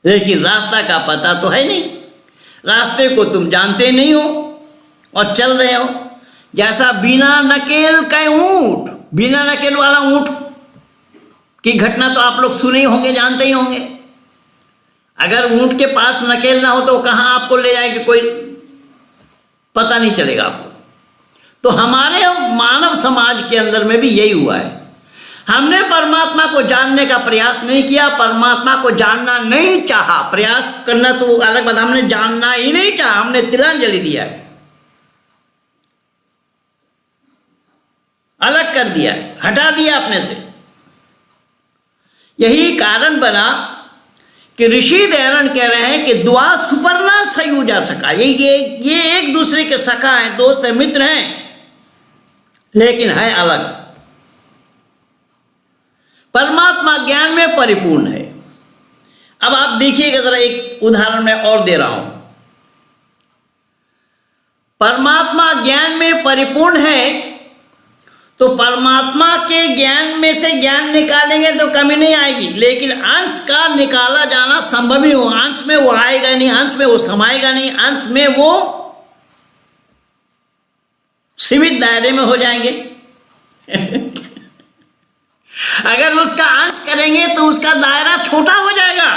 लेकिन रास्ता का पता तो है नहीं, रास्ते को तुम जानते नहीं हो और चल रहे हो जैसा बिना नकेल का ऊंट। बिना नकेल वाला ऊंट की घटना तो आप लोग सुने ही होंगे, जानते ही होंगे। अगर ऊंट के पास नकेल ना हो तो कहां आपको ले जाएगी, कोई पता नहीं चलेगा आपको। तो हमारे मानव समाज के अंदर में भी यही हुआ है। हमने परमात्मा को जानने का प्रयास नहीं किया, परमात्मा को जानना नहीं चाहा। प्रयास करना तो अलग बात, हमने जानना ही नहीं चाहा, हमने तिलांजलि दिया है, अलग कर दिया है, हटा दिया अपने से। यही कारण बना कि ऋषि दयानंद कह रहे हैं कि द्वा सुपर्णा सयू जा सका। ये एक दूसरे के सखा हैं, दोस्त हैं, मित्र हैं, लेकिन है अलग। परमात्मा ज्ञान में परिपूर्ण है। अब आप देखिएगा जरा, एक उदाहरण मैं और दे रहा हूं। परमात्मा ज्ञान में परिपूर्ण है तो परमात्मा के ज्ञान में से ज्ञान निकालेंगे तो कमी नहीं आएगी, लेकिन अंश का निकाला जाना संभव ही हो। अंश में वो आएगा नहीं, अंश में वो समाएगा नहीं, अंश में वो सीमित दायरे में हो जाएंगे। अगर उसका अंश करेंगे तो उसका दायरा छोटा हो जाएगा।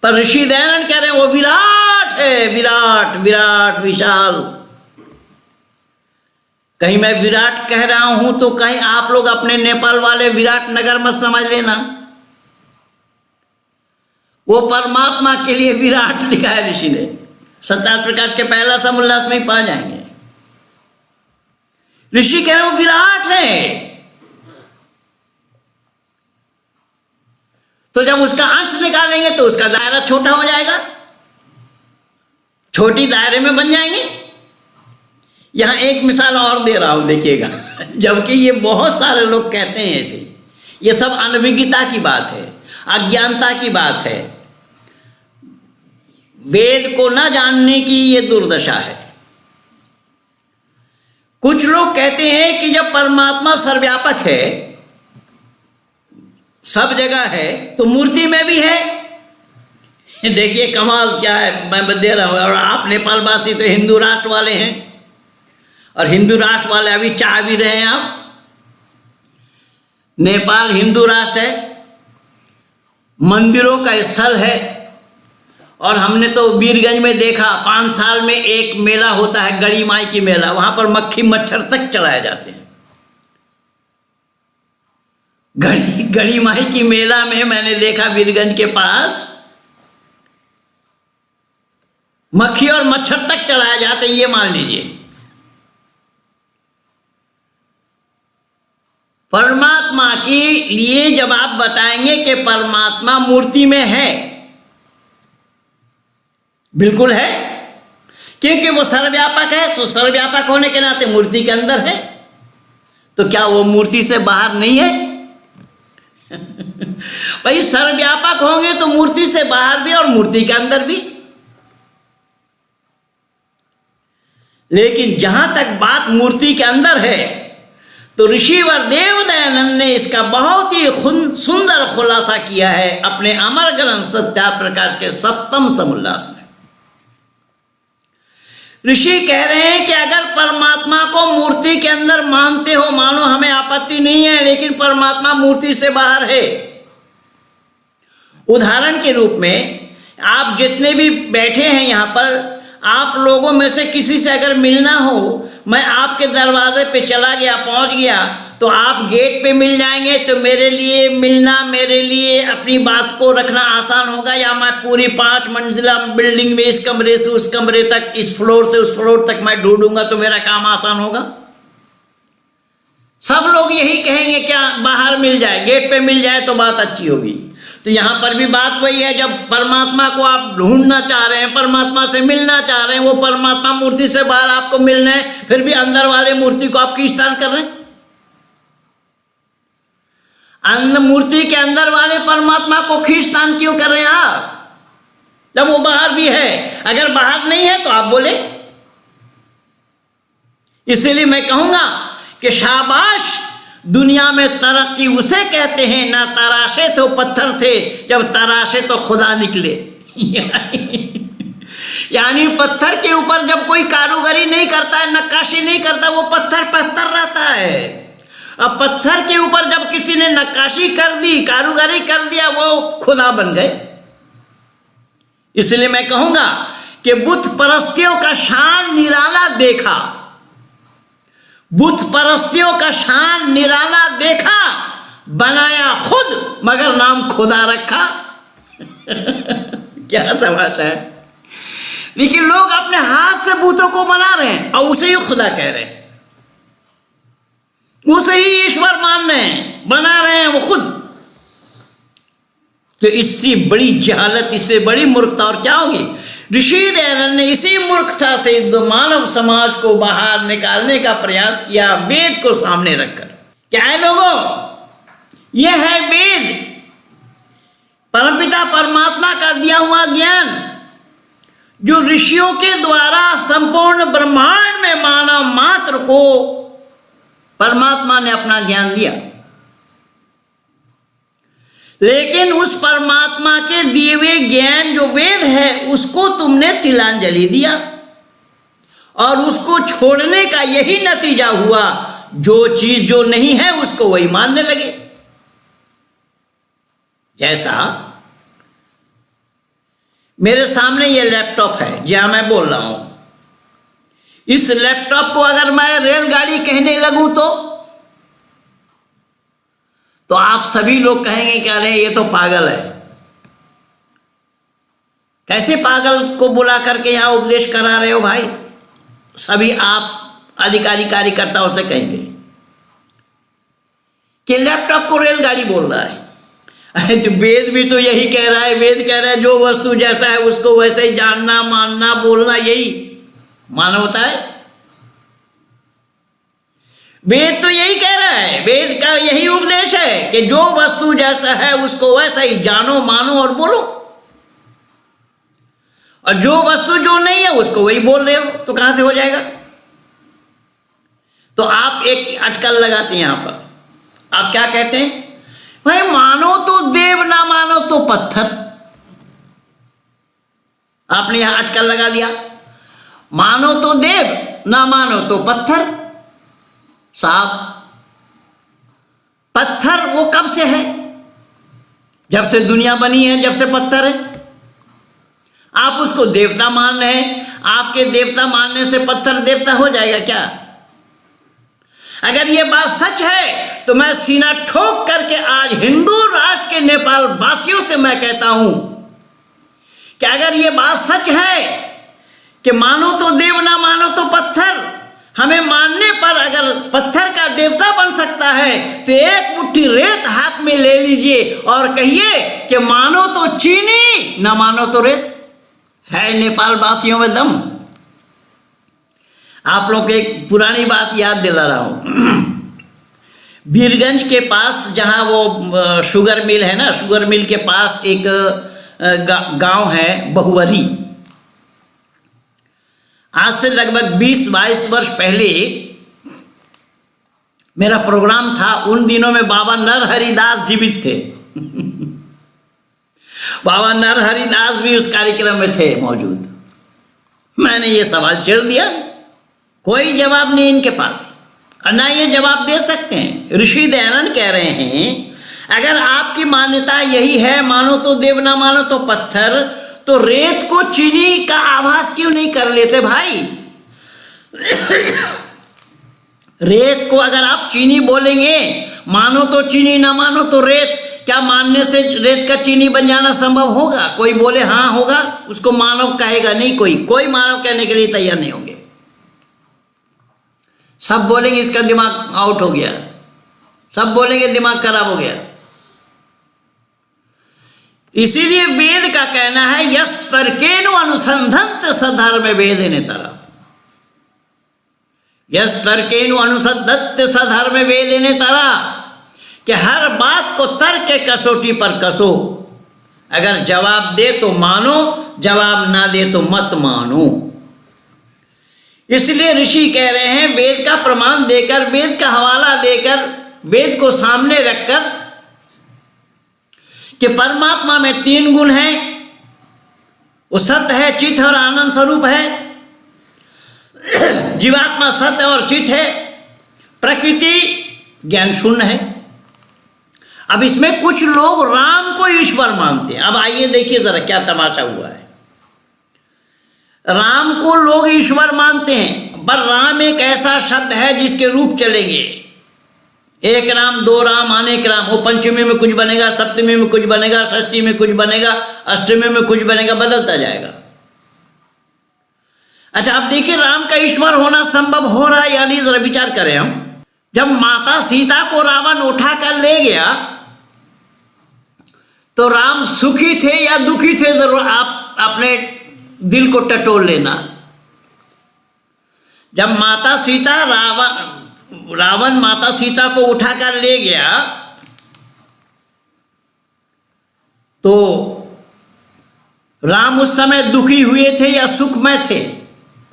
पर ऋषि दयानंद कह रहे हैं वो विराट है, विराट विराट विशाल। कहीं मैं विराट कह रहा हूं तो कहीं आप लोग अपने नेपाल वाले विराट नगर मत समझ लेना। वो परमात्मा के लिए विराट लिखा है ऋषि ने, सत्यार्थ प्रकाश के पहला समुल्लास में ही पा जाएंगे। ऋषि कह रहे हो विराट है, तो जब उसका अंश निकालेंगे तो उसका दायरा छोटा हो जाएगा, छोटी दायरे में बन जाएंगे। यहां एक मिसाल और दे रहा हूं, देखिएगा। जबकि ये बहुत सारे लोग कहते हैं ऐसे, ये सब अनभिज्ञता की बात है, अज्ञानता की बात है, वेद को न जानने की ये दुर्दशा है। कुछ लोग कहते हैं कि जब परमात्मा सर्वव्यापक है, सब जगह है, तो मूर्ति में भी है। देखिए कमाल क्या है, मैं दे रहा हूं। और आप नेपाल वासी तो हिंदू राष्ट्र वाले हैं, और हिंदू राष्ट्र वाले अभी चाह भी रहे हैं आप। नेपाल हिंदू राष्ट्र है, मंदिरों का स्थल है, और हमने तो वीरगंज में देखा 5 साल में एक मेला होता है, गड़ी माई की मेला, वहां पर मक्खी मच्छर तक चलाए जाते हैं। गड़ी माई की मेला में मैंने देखा वीरगंज के पास मक्खी और मच्छर तक चलाए जाते हैं, ये मान लीजिए। परमात्मा के लिए जब आप बताएंगे कि परमात्मा मूर्ति में है, बिल्कुल है, क्योंकि वो सर्वव्यापक है, तो सर्वव्यापक होने के नाते मूर्ति के अंदर है, तो क्या वो मूर्ति से बाहर नहीं है? भाई सर्वव्यापक होंगे तो मूर्ति से बाहर भी और मूर्ति के अंदर भी। लेकिन जहां तक बात मूर्ति के अंदर है, तो ऋषिवर देव दयानंद ने इसका बहुत ही सुंदर खुलासा किया है अपने अमर ग्रंथ सत्यार्थ प्रकाश के 7वें समुल्लास में। ऋषि कह रहे हैं कि अगर परमात्मा को मूर्ति के अंदर मानते हो, मानो, हमें आपत्ति नहीं है, लेकिन परमात्मा मूर्ति से बाहर है। उदाहरण के रूप में आप जितने भी बैठे हैं यहां पर, आप लोगों में से किसी से अगर मिलना हो, मैं आपके दरवाजे पे चला गया, पहुंच गया, तो आप गेट पे मिल जाएंगे, तो मेरे लिए मिलना, मेरे लिए अपनी बात को रखना आसान होगा। या मैं पूरी 5 मंजिला बिल्डिंग में इस कमरे से उस कमरे तक, इस फ्लोर से उस फ्लोर तक मैं ढूंढूंगा तो मेरा काम आसान होगा? सब लोग यही कहेंगे क्या बाहर मिल जाए, गेट पे मिल जाए तो बात अच्छी होगी। तो यहां पर भी बात वही है, जब परमात्मा को आप ढूंढना चाह रहे हैं, परमात्मा से मिलना चाह रहे हैं, वो परमात्मा मूर्ति से बाहर आपको मिलना है, फिर भी अंदर वाले मूर्ति को आप खींचतान कर रहे हैं। मूर्ति के अंदर वाले परमात्मा को खींचतान क्यों कर रहे हैं आप, जब वो बाहर भी है? अगर बाहर नहीं है तो आप बोले। इसीलिए मैं कहूंगा कि शाबाश, दुनिया में तरक्की उसे कहते हैं, ना तराशे तो पत्थर थे, जब तराशे तो खुदा निकले। यानी पत्थर के ऊपर जब कोई कारीगरी नहीं करता है, नक्काशी नहीं करता, वो पत्थर पत्थर रहता है। अब पत्थर के ऊपर जब किसी ने नक्काशी कर दी, कारीगरी कर दिया, वो खुदा बन गए। इसलिए मैं कहूंगा कि बुत परस्तियों का शान निराला देखा, बुत परस्तियों का शान निराला देखा, बनाया खुद मगर नाम खुदा रखा। क्या तमाशा है। देखिए लोग अपने हाथ से बूतों को बना रहे हैं और उसे ही खुदा कह रहे हैं, उसे ही ईश्वर मान रहे हैं, बना रहे हैं वो खुद। तो इससे बड़ी जहालत, इससे बड़ी मूर्खता और क्या होगी? ऋषि दयानंद ने इसी मूर्खता से मानव समाज को बाहर निकालने का प्रयास किया, वेद को सामने रखकर। क्या है लोगों, यह है वेद, परमपिता परमात्मा का दिया हुआ ज्ञान, जो ऋषियों के द्वारा संपूर्ण ब्रह्मांड में मानव मात्र को परमात्मा ने अपना ज्ञान दिया। लेकिन उस परमात्मा के दिए हुए ज्ञान जो वेद है, उसको तुमने तिलांजलि दिया, और उसको छोड़ने का यही नतीजा हुआ, जो चीज जो नहीं है उसको वही मानने लगे। जैसा मेरे सामने ये लैपटॉप है जहां मैं बोल रहा हूं, इस लैपटॉप को अगर मैं रेलगाड़ी कहने लगूं तो आप सभी लोग कहेंगे कि अरे ये तो पागल है। कैसे पागल को बुला करके यहां उपदेश करा रहे हो भाई? सभी आप अधिकारी कार्यकर्ताओं से कहेंगे कि लैपटॉप को रेलगाड़ी बोल रहा है। अरे तो वेद भी तो यही कह रहा है। वेद कह रहा है जो वस्तु जैसा है उसको वैसे ही जानना, मानना, बोलना, यही मानवता है। वेद तो यही कह रहा है। वेद का यही उपदेश है कि जो वस्तु जैसा है उसको वैसा ही जानो, मानो और बोलो, और जो वस्तु जो नहीं है उसको वही बोल रहे हो तो कहां से हो जाएगा? तो आप एक अटकल लगाते हैं यहां पर। आप क्या कहते हैं? भाई मानो तो देव, ना मानो तो पत्थर। आपने यहां अटकल लगा दिया। मानो तो देव, ना मानो तो पत्थर। साहब, पत्थर वो कब से है? जब से दुनिया बनी है, जब से पत्थर है। आप उसको देवता मान रहे हैं। आपके देवता मानने से पत्थर देवता हो जाएगा क्या? अगर ये बात सच है तो मैं सीना ठोक करके आज हिंदू राष्ट्र के नेपाल वासियों से मैं कहता हूं कि अगर ये बात सच है कि मानो तो देव, ना मानो तो पत्थर, हमें मानने पर अगर पत्थर का देवता बन सकता है तो एक मुट्ठी रेत हाथ में ले लीजिए और कहिए कि मानो तो चीनी, ना मानो तो रेत। है नेपाल वासियों में दम। आप लोग एक पुरानी बात याद दिला रहा हूं। बीरगंज के पास जहां वो शुगर मिल है ना, शुगर मिल के पास एक गांव है बहुवरी। आज से लगभग 20-22 वर्ष पहले मेरा प्रोग्राम था। उन दिनों में बाबा नरहरि दास जीवित थे। बाबा नरहरि दास भी उस कार्यक्रम में थे मौजूद। मैंने ये सवाल छेड़ दिया, कोई जवाब नहीं इनके पास, और ना ये जवाब दे सकते हैं। ऋषि दयानंद कह रहे हैं अगर आपकी मान्यता यही है, मानो तो देव, ना मानो तो पत्थर, तो रेत को चीनी का आभास क्यों नहीं कर लेते भाई? रेत को अगर आप चीनी बोलेंगे, मानो तो चीनी, ना मानो तो रेत, क्या मानने से रेत का चीनी बन जाना संभव होगा? कोई बोले हाँ होगा, उसको मानव कहेगा नहीं। कोई मानव कहने के लिए तैयार नहीं होंगे। सब बोलेंगे इसका दिमाग आउट हो गया, सब बोलेंगे दिमाग खराब हो गया। इसीलिए वेद का कहना है यस तर्केनु अनुसंधंत सधर्म वेद नेतरा। यस तर्केनु अनुसंधंत सधर्म वेद नेतरा, कि हर बात को तर्क के कसौटी पर कसो। अगर जवाब दे तो मानो, जवाब ना दे तो मत मानो। इसलिए ऋषि कह रहे हैं वेद का प्रमाण देकर, वेद का हवाला देकर, वेद को सामने रखकर कि परमात्मा में 3 गुण हैं। वो सत्य है, चित है और आनंद स्वरूप है। जीवात्मा सत्य और चित है। प्रकृति ज्ञान शून्य है। अब इसमें कुछ लोग राम को ईश्वर मानते हैं। अब आइए देखिए जरा क्या तमाशा हुआ है। राम को लोग ईश्वर मानते हैं, पर राम एक ऐसा शब्द है जिसके रूप चलेंगे। एक राम, 2 राम, अनेक राम। वो पंचमी में कुछ बनेगा, सप्तमी में कुछ बनेगा, षष्ठी में कुछ बनेगा, अष्टमी में कुछ बनेगा, बदलता जाएगा। अच्छा, अब देखिए राम का ईश्वर होना संभव हो रहा है या नहीं, जरा विचार करें हम। जब माता सीता को रावण उठा कर ले गया तो राम सुखी थे या दुखी थे? जरूर आप अपने दिल को टटोल लेना। जब माता सीता रावण माता सीता को उठाकर ले गया तो राम उस समय दुखी हुए थे या सुखमय थे,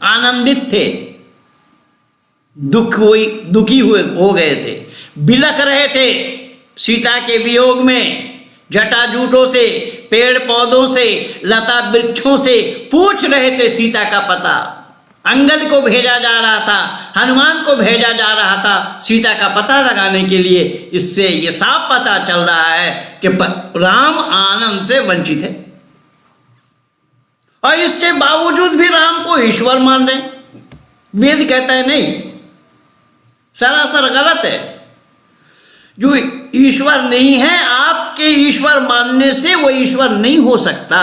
आनंदित थे? दुखी हो गए थे, बिलख रहे थे सीता के वियोग में। जटाजूटों से, पेड़ पौधों से, लता वृक्षों से पूछ रहे थे सीता का पता। अंगद को भेजा जा रहा था, हनुमान को भेजा जा रहा था सीता का पता लगाने के लिए। इससे ये साफ पता चल रहा है कि राम आनंद से वंचित है, और इसके बावजूद भी राम को ईश्वर मान रहे। वेद कहता है नहीं, सरासर गलत है। जो ईश्वर नहीं है, आपके ईश्वर मानने से वो ईश्वर नहीं हो सकता।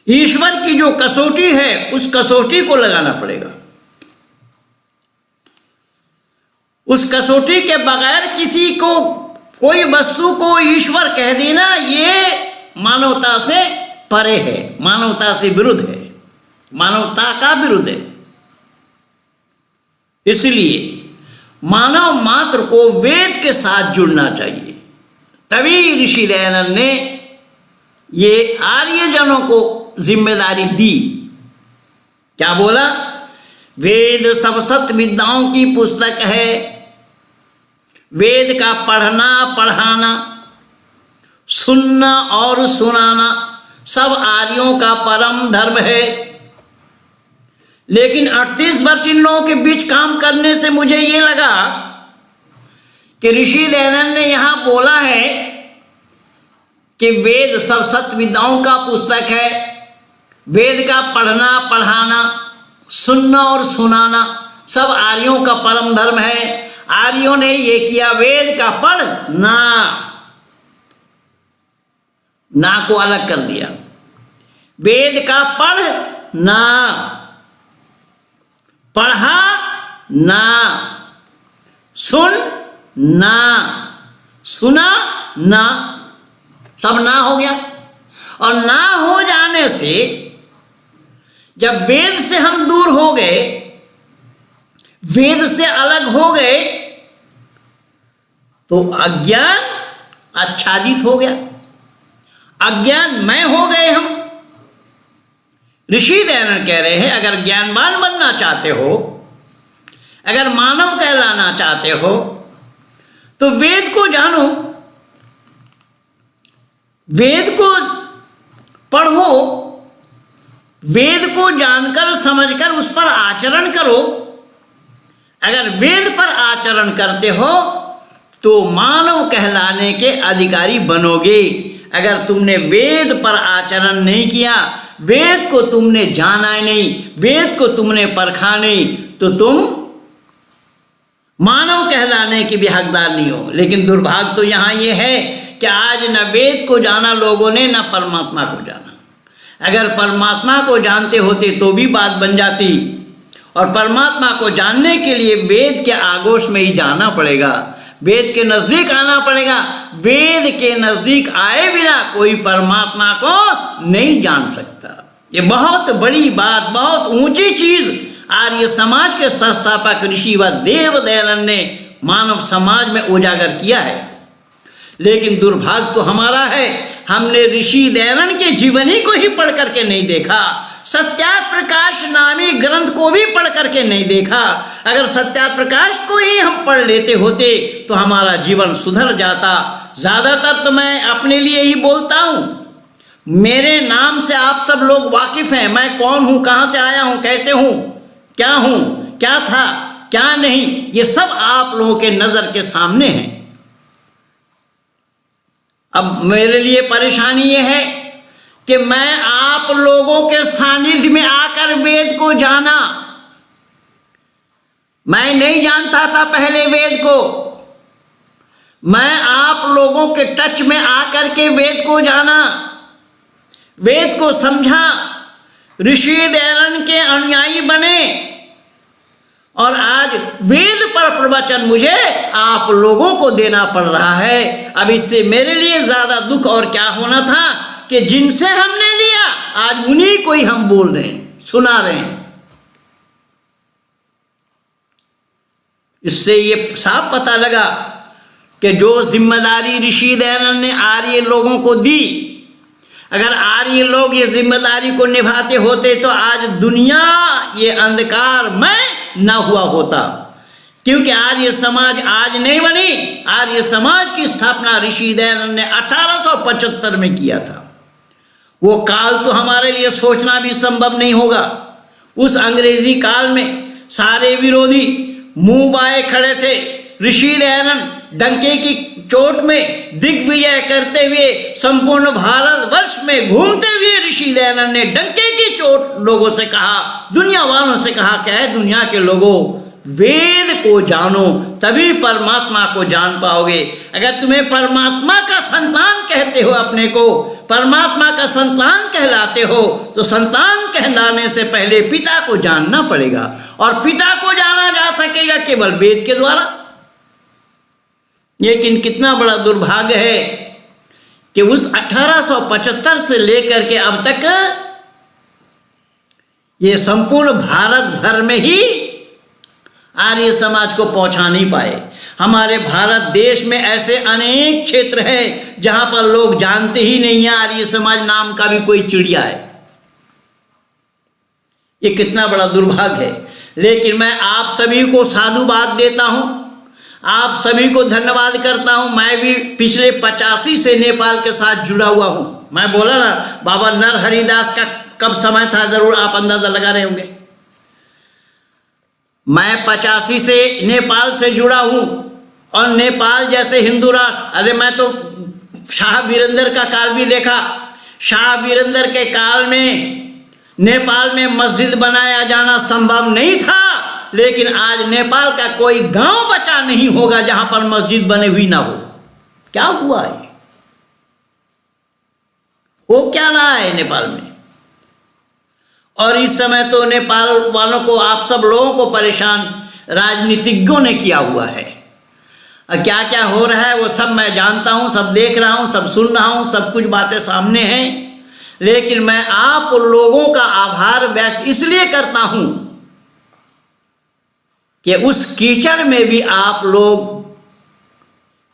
ईश्वर की जो कसौटी है उस कसौटी को लगाना पड़ेगा। उस कसौटी के बगैर किसी को, कोई वस्तु को ईश्वर कह देना, ये मानवता से परे है, मानवता से विरुद्ध है, मानवता का विरुद्ध है। इसलिए मानव मात्र को वेद के साथ जुड़ना चाहिए। तभी ऋषि दयानंद ने ये आर्यजनों को जिम्मेदारी दी। क्या बोला? वेद सब सत्य विद्याओं की पुस्तक है। वेद का पढ़ना पढ़ाना, सुनना और सुनाना सब आर्यों का परम धर्म है। लेकिन 38 वर्ष इन लोगों के बीच काम करने से मुझे ये लगा कि ऋषि दयानंद ने यहां बोला है कि वेद सब सत्य विद्याओं का पुस्तक है। वेद का पढ़ना पढ़ाना, सुनना और सुनाना सब आर्यों का परम धर्म है। आर्यों ने ये किया, वेद का पढ़ना, ना को अलग कर दिया। वेद का पढ़ना, पढ़ा ना, सुन ना, सुना ना, सब ना हो गया। और ना हो जाने से जब वेद से हम दूर हो गए, वेद से अलग हो गए, तो अज्ञान आच्छादित हो गया, अज्ञानमय हो गए हम। ऋषि दयानंद कह रहे हैं, अगर ज्ञानवान बनना चाहते हो, अगर मानव कहलाना चाहते हो, तो वेद को जानो, वेद को पढ़ो, वेद को जानकर समझकर उस पर आचरण करो। अगर वेद पर आचरण करते हो तो मानव कहलाने के अधिकारी बनोगे। अगर तुमने वेद पर आचरण नहीं किया, वेद को तुमने जाना ही नहीं, वेद को तुमने परखा नहीं, तो तुम मानव कहलाने के भी हकदार नहीं हो। लेकिन दुर्भाग्य तो यहाँ ये है कि आज न वेद को जाना लोगों ने, न परमात्मा को जाना। अगर परमात्मा को जानते होते तो भी बात बन जाती, और परमात्मा को जानने के लिए वेद के आगोश में ही जाना पड़ेगा, वेद के नजदीक आना पड़ेगा। वेद के नजदीक आए बिना कोई परमात्मा को नहीं जान सकता। ये बहुत बड़ी बात, बहुत ऊंची चीज आर्य समाज के संस्थापक ऋषि व देव दयानंद ने मानव समाज में उजागर किया है। लेकिन दुर्भाग्य तो हमारा है, हमने ऋषि दयानंद के जीवनी को ही पढ़ करके नहीं देखा, सत्यार्थ प्रकाश नामी ग्रंथ को भी पढ़ करके नहीं देखा। अगर सत्यार्थ प्रकाश को ही हम पढ़ लेते होते तो हमारा जीवन सुधर जाता। ज्यादातर तो मैं अपने लिए ही बोलता हूं, मेरे नाम से आप सब लोग वाकिफ हैं। मैं कौन हूं, कहां से आया हूं, कैसे हूं, क्या था, क्या नहीं, ये सब आप लोगों के नजर के सामने है। अब मेरे लिए परेशानी ये है कि मैं आप लोगों के सानिध्य में आकर वेद को जाना। मैं नहीं जानता था पहले वेद को, मैं आप लोगों के टच में आकर के वेद को जाना, वेद को समझा, ऋषि दयानंद के अनुयायी बने, और आज वेद पर प्रवचन मुझे आप लोगों को देना पड़ रहा है। अब इससे मेरे लिए ज्यादा दुख और क्या होना था कि जिनसे हमने लिया आज उन्हीं को ही हम बोल रहे हैं, सुना रहे हैं। इससे ये साफ पता लगा कि जो जिम्मेदारी ऋषि दयानंद ने आर्य लोगों को दी, अगर आर्य लोग ये जिम्मेदारी को निभाते होते तो आज दुनिया ये अंधकार में न हुआ होता। क्योंकि आर्य समाज आज नहीं बनी, आर्य समाज की स्थापना ऋषि दयानंद ने 1875 में किया था। वो काल तो हमारे लिए सोचना भी संभव नहीं होगा। उस अंग्रेजी काल में सारे विरोधी मुंह बाए खड़े थे। ऋषि दयानंद डंके की चोट में दिग्विजय करते हुए संपूर्ण भारतवर्ष में घूमते हुए ऋषि दयानंद ने डंके की चोट लोगों से कहा, दुनिया वालों से कहा, क्या है दुनिया के लोगों, वेद को जानो तभी परमात्मा को जान पाओगे। अगर तुम्हें परमात्मा का संतान कहते हो, अपने को परमात्मा का संतान कहलाते हो, तो संतान कहलाने से पहले पिता को जानना पड़ेगा, और पिता को जाना जा सकेगा केवल वेद के द्वारा। लेकिन कितना बड़ा दुर्भाग्य है कि उस 1875 से लेकर के अब तक ये संपूर्ण भारत भर में ही आर्य समाज को पहुंचा नहीं पाए। हमारे भारत देश में ऐसे अनेक क्षेत्र हैं जहां पर लोग जानते ही नहीं है आर्य समाज नाम का भी कोई चिड़िया है। ये कितना बड़ा दुर्भाग्य है। लेकिन मैं आप सभी को साधुवाद देता हूं, आप सभी को धन्यवाद करता हूं। मैं भी पिछले 85 से नेपाल के साथ जुड़ा हुआ हूं। मैं बोला ना, बाबा नरहरिदास का कब समय था, जरूर आप अंदाजा लगा रहे होंगे। मैं 85 से नेपाल से जुड़ा हूं, और नेपाल जैसे हिंदू राष्ट्र, अरे मैं तो शाह वीरेंद्र का काल भी देखा। शाह वीरेंद्र के काल में नेपाल में मस्जिद बनाया जाना संभव नहीं था, लेकिन आज नेपाल का कोई गांव बचा नहीं होगा जहां पर मस्जिद बनी हुई ना हो। क्या हुआ है, वो क्या रहा है नेपाल में? और इस समय तो नेपाल वालों को, आप सब लोगों को परेशान राजनीतिज्ञों ने किया हुआ है। क्या क्या हो रहा है वो सब मैं जानता हूं, सब देख रहा हूं, सब सुन रहा हूं, सब कुछ बातें सामने हैं। लेकिन मैं आप लोगों का आभार व्यक्त इसलिए करता हूं कि उस कीचड़ में भी आप लोग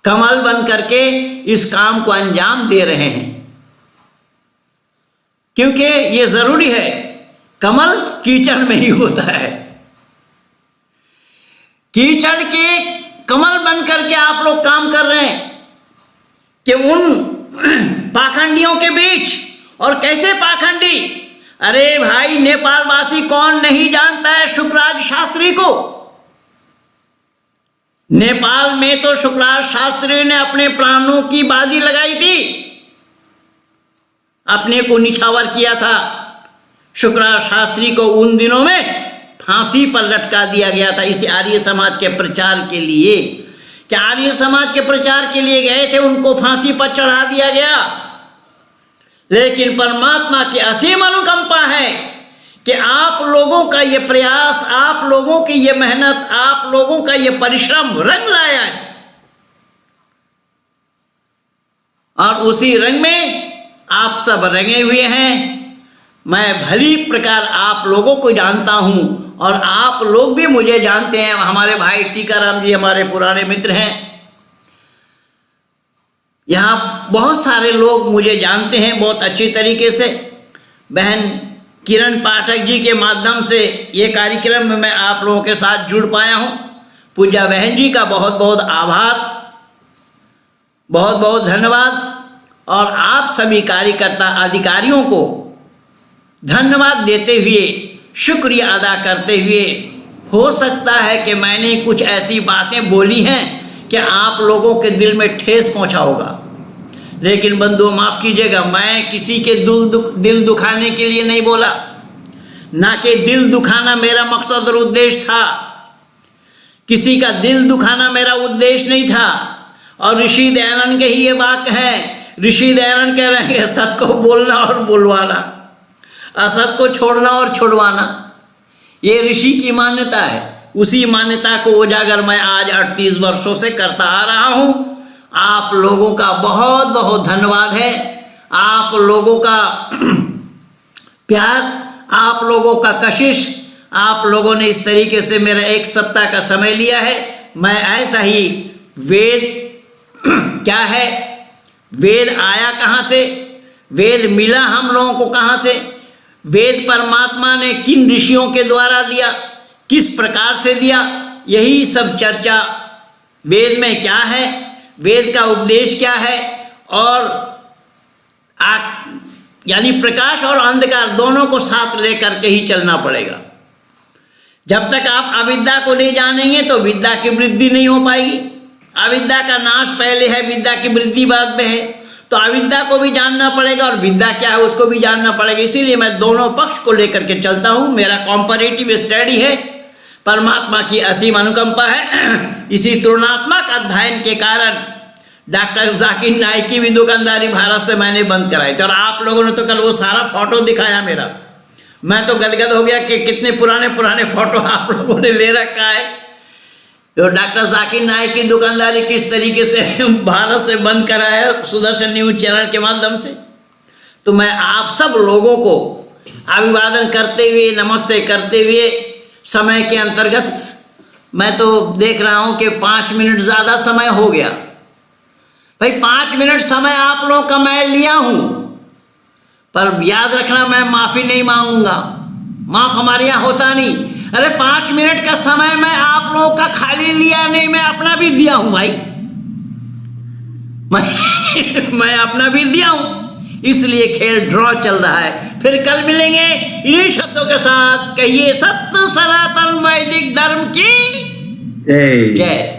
कमल बन करके इस काम को अंजाम दे रहे हैं, क्योंकि ये जरूरी है। कमल कीचड़ में ही होता है। कीचड़ के कमल बन करके आप लोग काम कर रहे हैं कि उन पाखंडियों के बीच। और कैसे पाखंडी? अरे भाई, नेपाल वासी कौन नहीं जानता है शुकराज शास्त्री को? नेपाल में तो शुकराज शास्त्री ने अपने प्राणों की बाजी लगाई थी, अपने को निछावर किया था। शुकराज शास्त्री को उन दिनों में फांसी पर लटका दिया गया था इस आर्य समाज के प्रचार के लिए। क्या आर्य समाज के प्रचार के लिए गए थे, उनको फांसी पर चढ़ा दिया गया। लेकिन परमात्मा की असीम अनुकंपा है कि आप लोगों का ये प्रयास, आप लोगों की ये मेहनत, आप लोगों का ये परिश्रम रंग लाया है, और उसी रंग में आप सब रंगे हुए हैं। मैं भली प्रकार आप लोगों को जानता हूं, और आप लोग भी मुझे जानते हैं। हमारे भाई टीकाराम जी हमारे पुराने मित्र हैं। यहाँ बहुत सारे लोग मुझे जानते हैं बहुत अच्छी तरीके से। बहन किरण पाठक जी के माध्यम से ये कार्यक्रम में मैं आप लोगों के साथ जुड़ पाया हूँ। पूजा बहन जी का बहुत बहुत आभार, बहुत बहुत धन्यवाद। और आप सभी कार्यकर्ता अधिकारियों को धन्यवाद देते हुए, शुक्रिया अदा करते हुए, हो सकता है कि मैंने कुछ ऐसी बातें बोली हैं कि आप लोगों के दिल में ठेस पहुंचा होगा। लेकिन बंधुओं माफ़ कीजिएगा, मैं किसी के दिल दुखाने के लिए नहीं बोला, ना कि दिल दुखाना मेरा मकसद और उद्देश्य था। किसी का दिल दुखाना मेरा उद्देश्य नहीं था। और ऋषि दयानंद के ही ये वाक्य है। ऋषि दयानंद कह रहे हैं, सत को बोलना और बुलवाना, असत को छोड़ना और छुड़वाना, ये ऋषि की मान्यता है। उसी मान्यता को उजागर मैं आज 38 वर्षों से करता आ रहा हूं। आप लोगों का बहुत बहुत धन्यवाद है। आप लोगों का प्यार, आप लोगों का कशिश, आप लोगों ने इस तरीके से मेरा एक सप्ताह का समय लिया है। मैं ऐसा ही, वेद क्या है, वेद आया कहाँ से, वेद मिला हम लोगों को कहाँ से, वेद परमात्मा ने किन ऋषियों के द्वारा दिया, किस प्रकार से दिया, यही सब चर्चा। वेद में क्या है, वेद का उपदेश क्या है, और यानी प्रकाश और अंधकार दोनों को साथ लेकर के ही चलना पड़ेगा। जब तक आप अविद्या को नहीं जानेंगे तो विद्या की वृद्धि नहीं हो पाएगी। अविद्या का नाश पहले है, विद्या की वृद्धि बाद में है। तो अविद्या को भी जानना पड़ेगा और विद्या क्या है उसको भी जानना पड़ेगा। इसीलिए मैं दोनों पक्ष को लेकर के चलता हूं। मेरा कॉम्पैरेटिव स्टडी है, परमात्मा की असीम अनुकंपा है। इसी तुलनात्मक अध्ययन के कारण डॉक्टर जाकिर नाइक की भी दुकानदारी भारत से मैंने बंद कराई थी। और आप लोगों ने तो कल वो सारा फोटो दिखाया मेरा, मैं तो गदगद हो गया कि कितने पुराने पुराने फोटो आप लोगों ने ले रखा है। तो डॉक्टर जाकिर नाइक की दुकानदारी किस तरीके से भारत से बंद कराया सुदर्शन न्यूज चैनल के माध्यम से। तो मैं आप सब लोगों को अभिवादन करते हुए, नमस्ते करते हुए, समय के अंतर्गत मैं तो देख रहा हूं कि 5 मिनट ज़्यादा समय हो गया। भाई 5 मिनट समय आप लोगों का मैं लिया हूं, पर याद रखना मैं माफ़ी नहीं मांगूंगा, माफ़ हमारे यहाँ होता नहीं। अरे 5 मिनट का समय मैं आप लोगों का खाली लिया नहीं, मैं अपना भी दिया हूं भाई, मैं अपना भी दिया हूं। इसलिए खेल ड्रॉ चल रहा है। फिर कल मिलेंगे इन्हीं शब्दों के साथ। कहिए सत्य सनातन वैदिक धर्म की जय।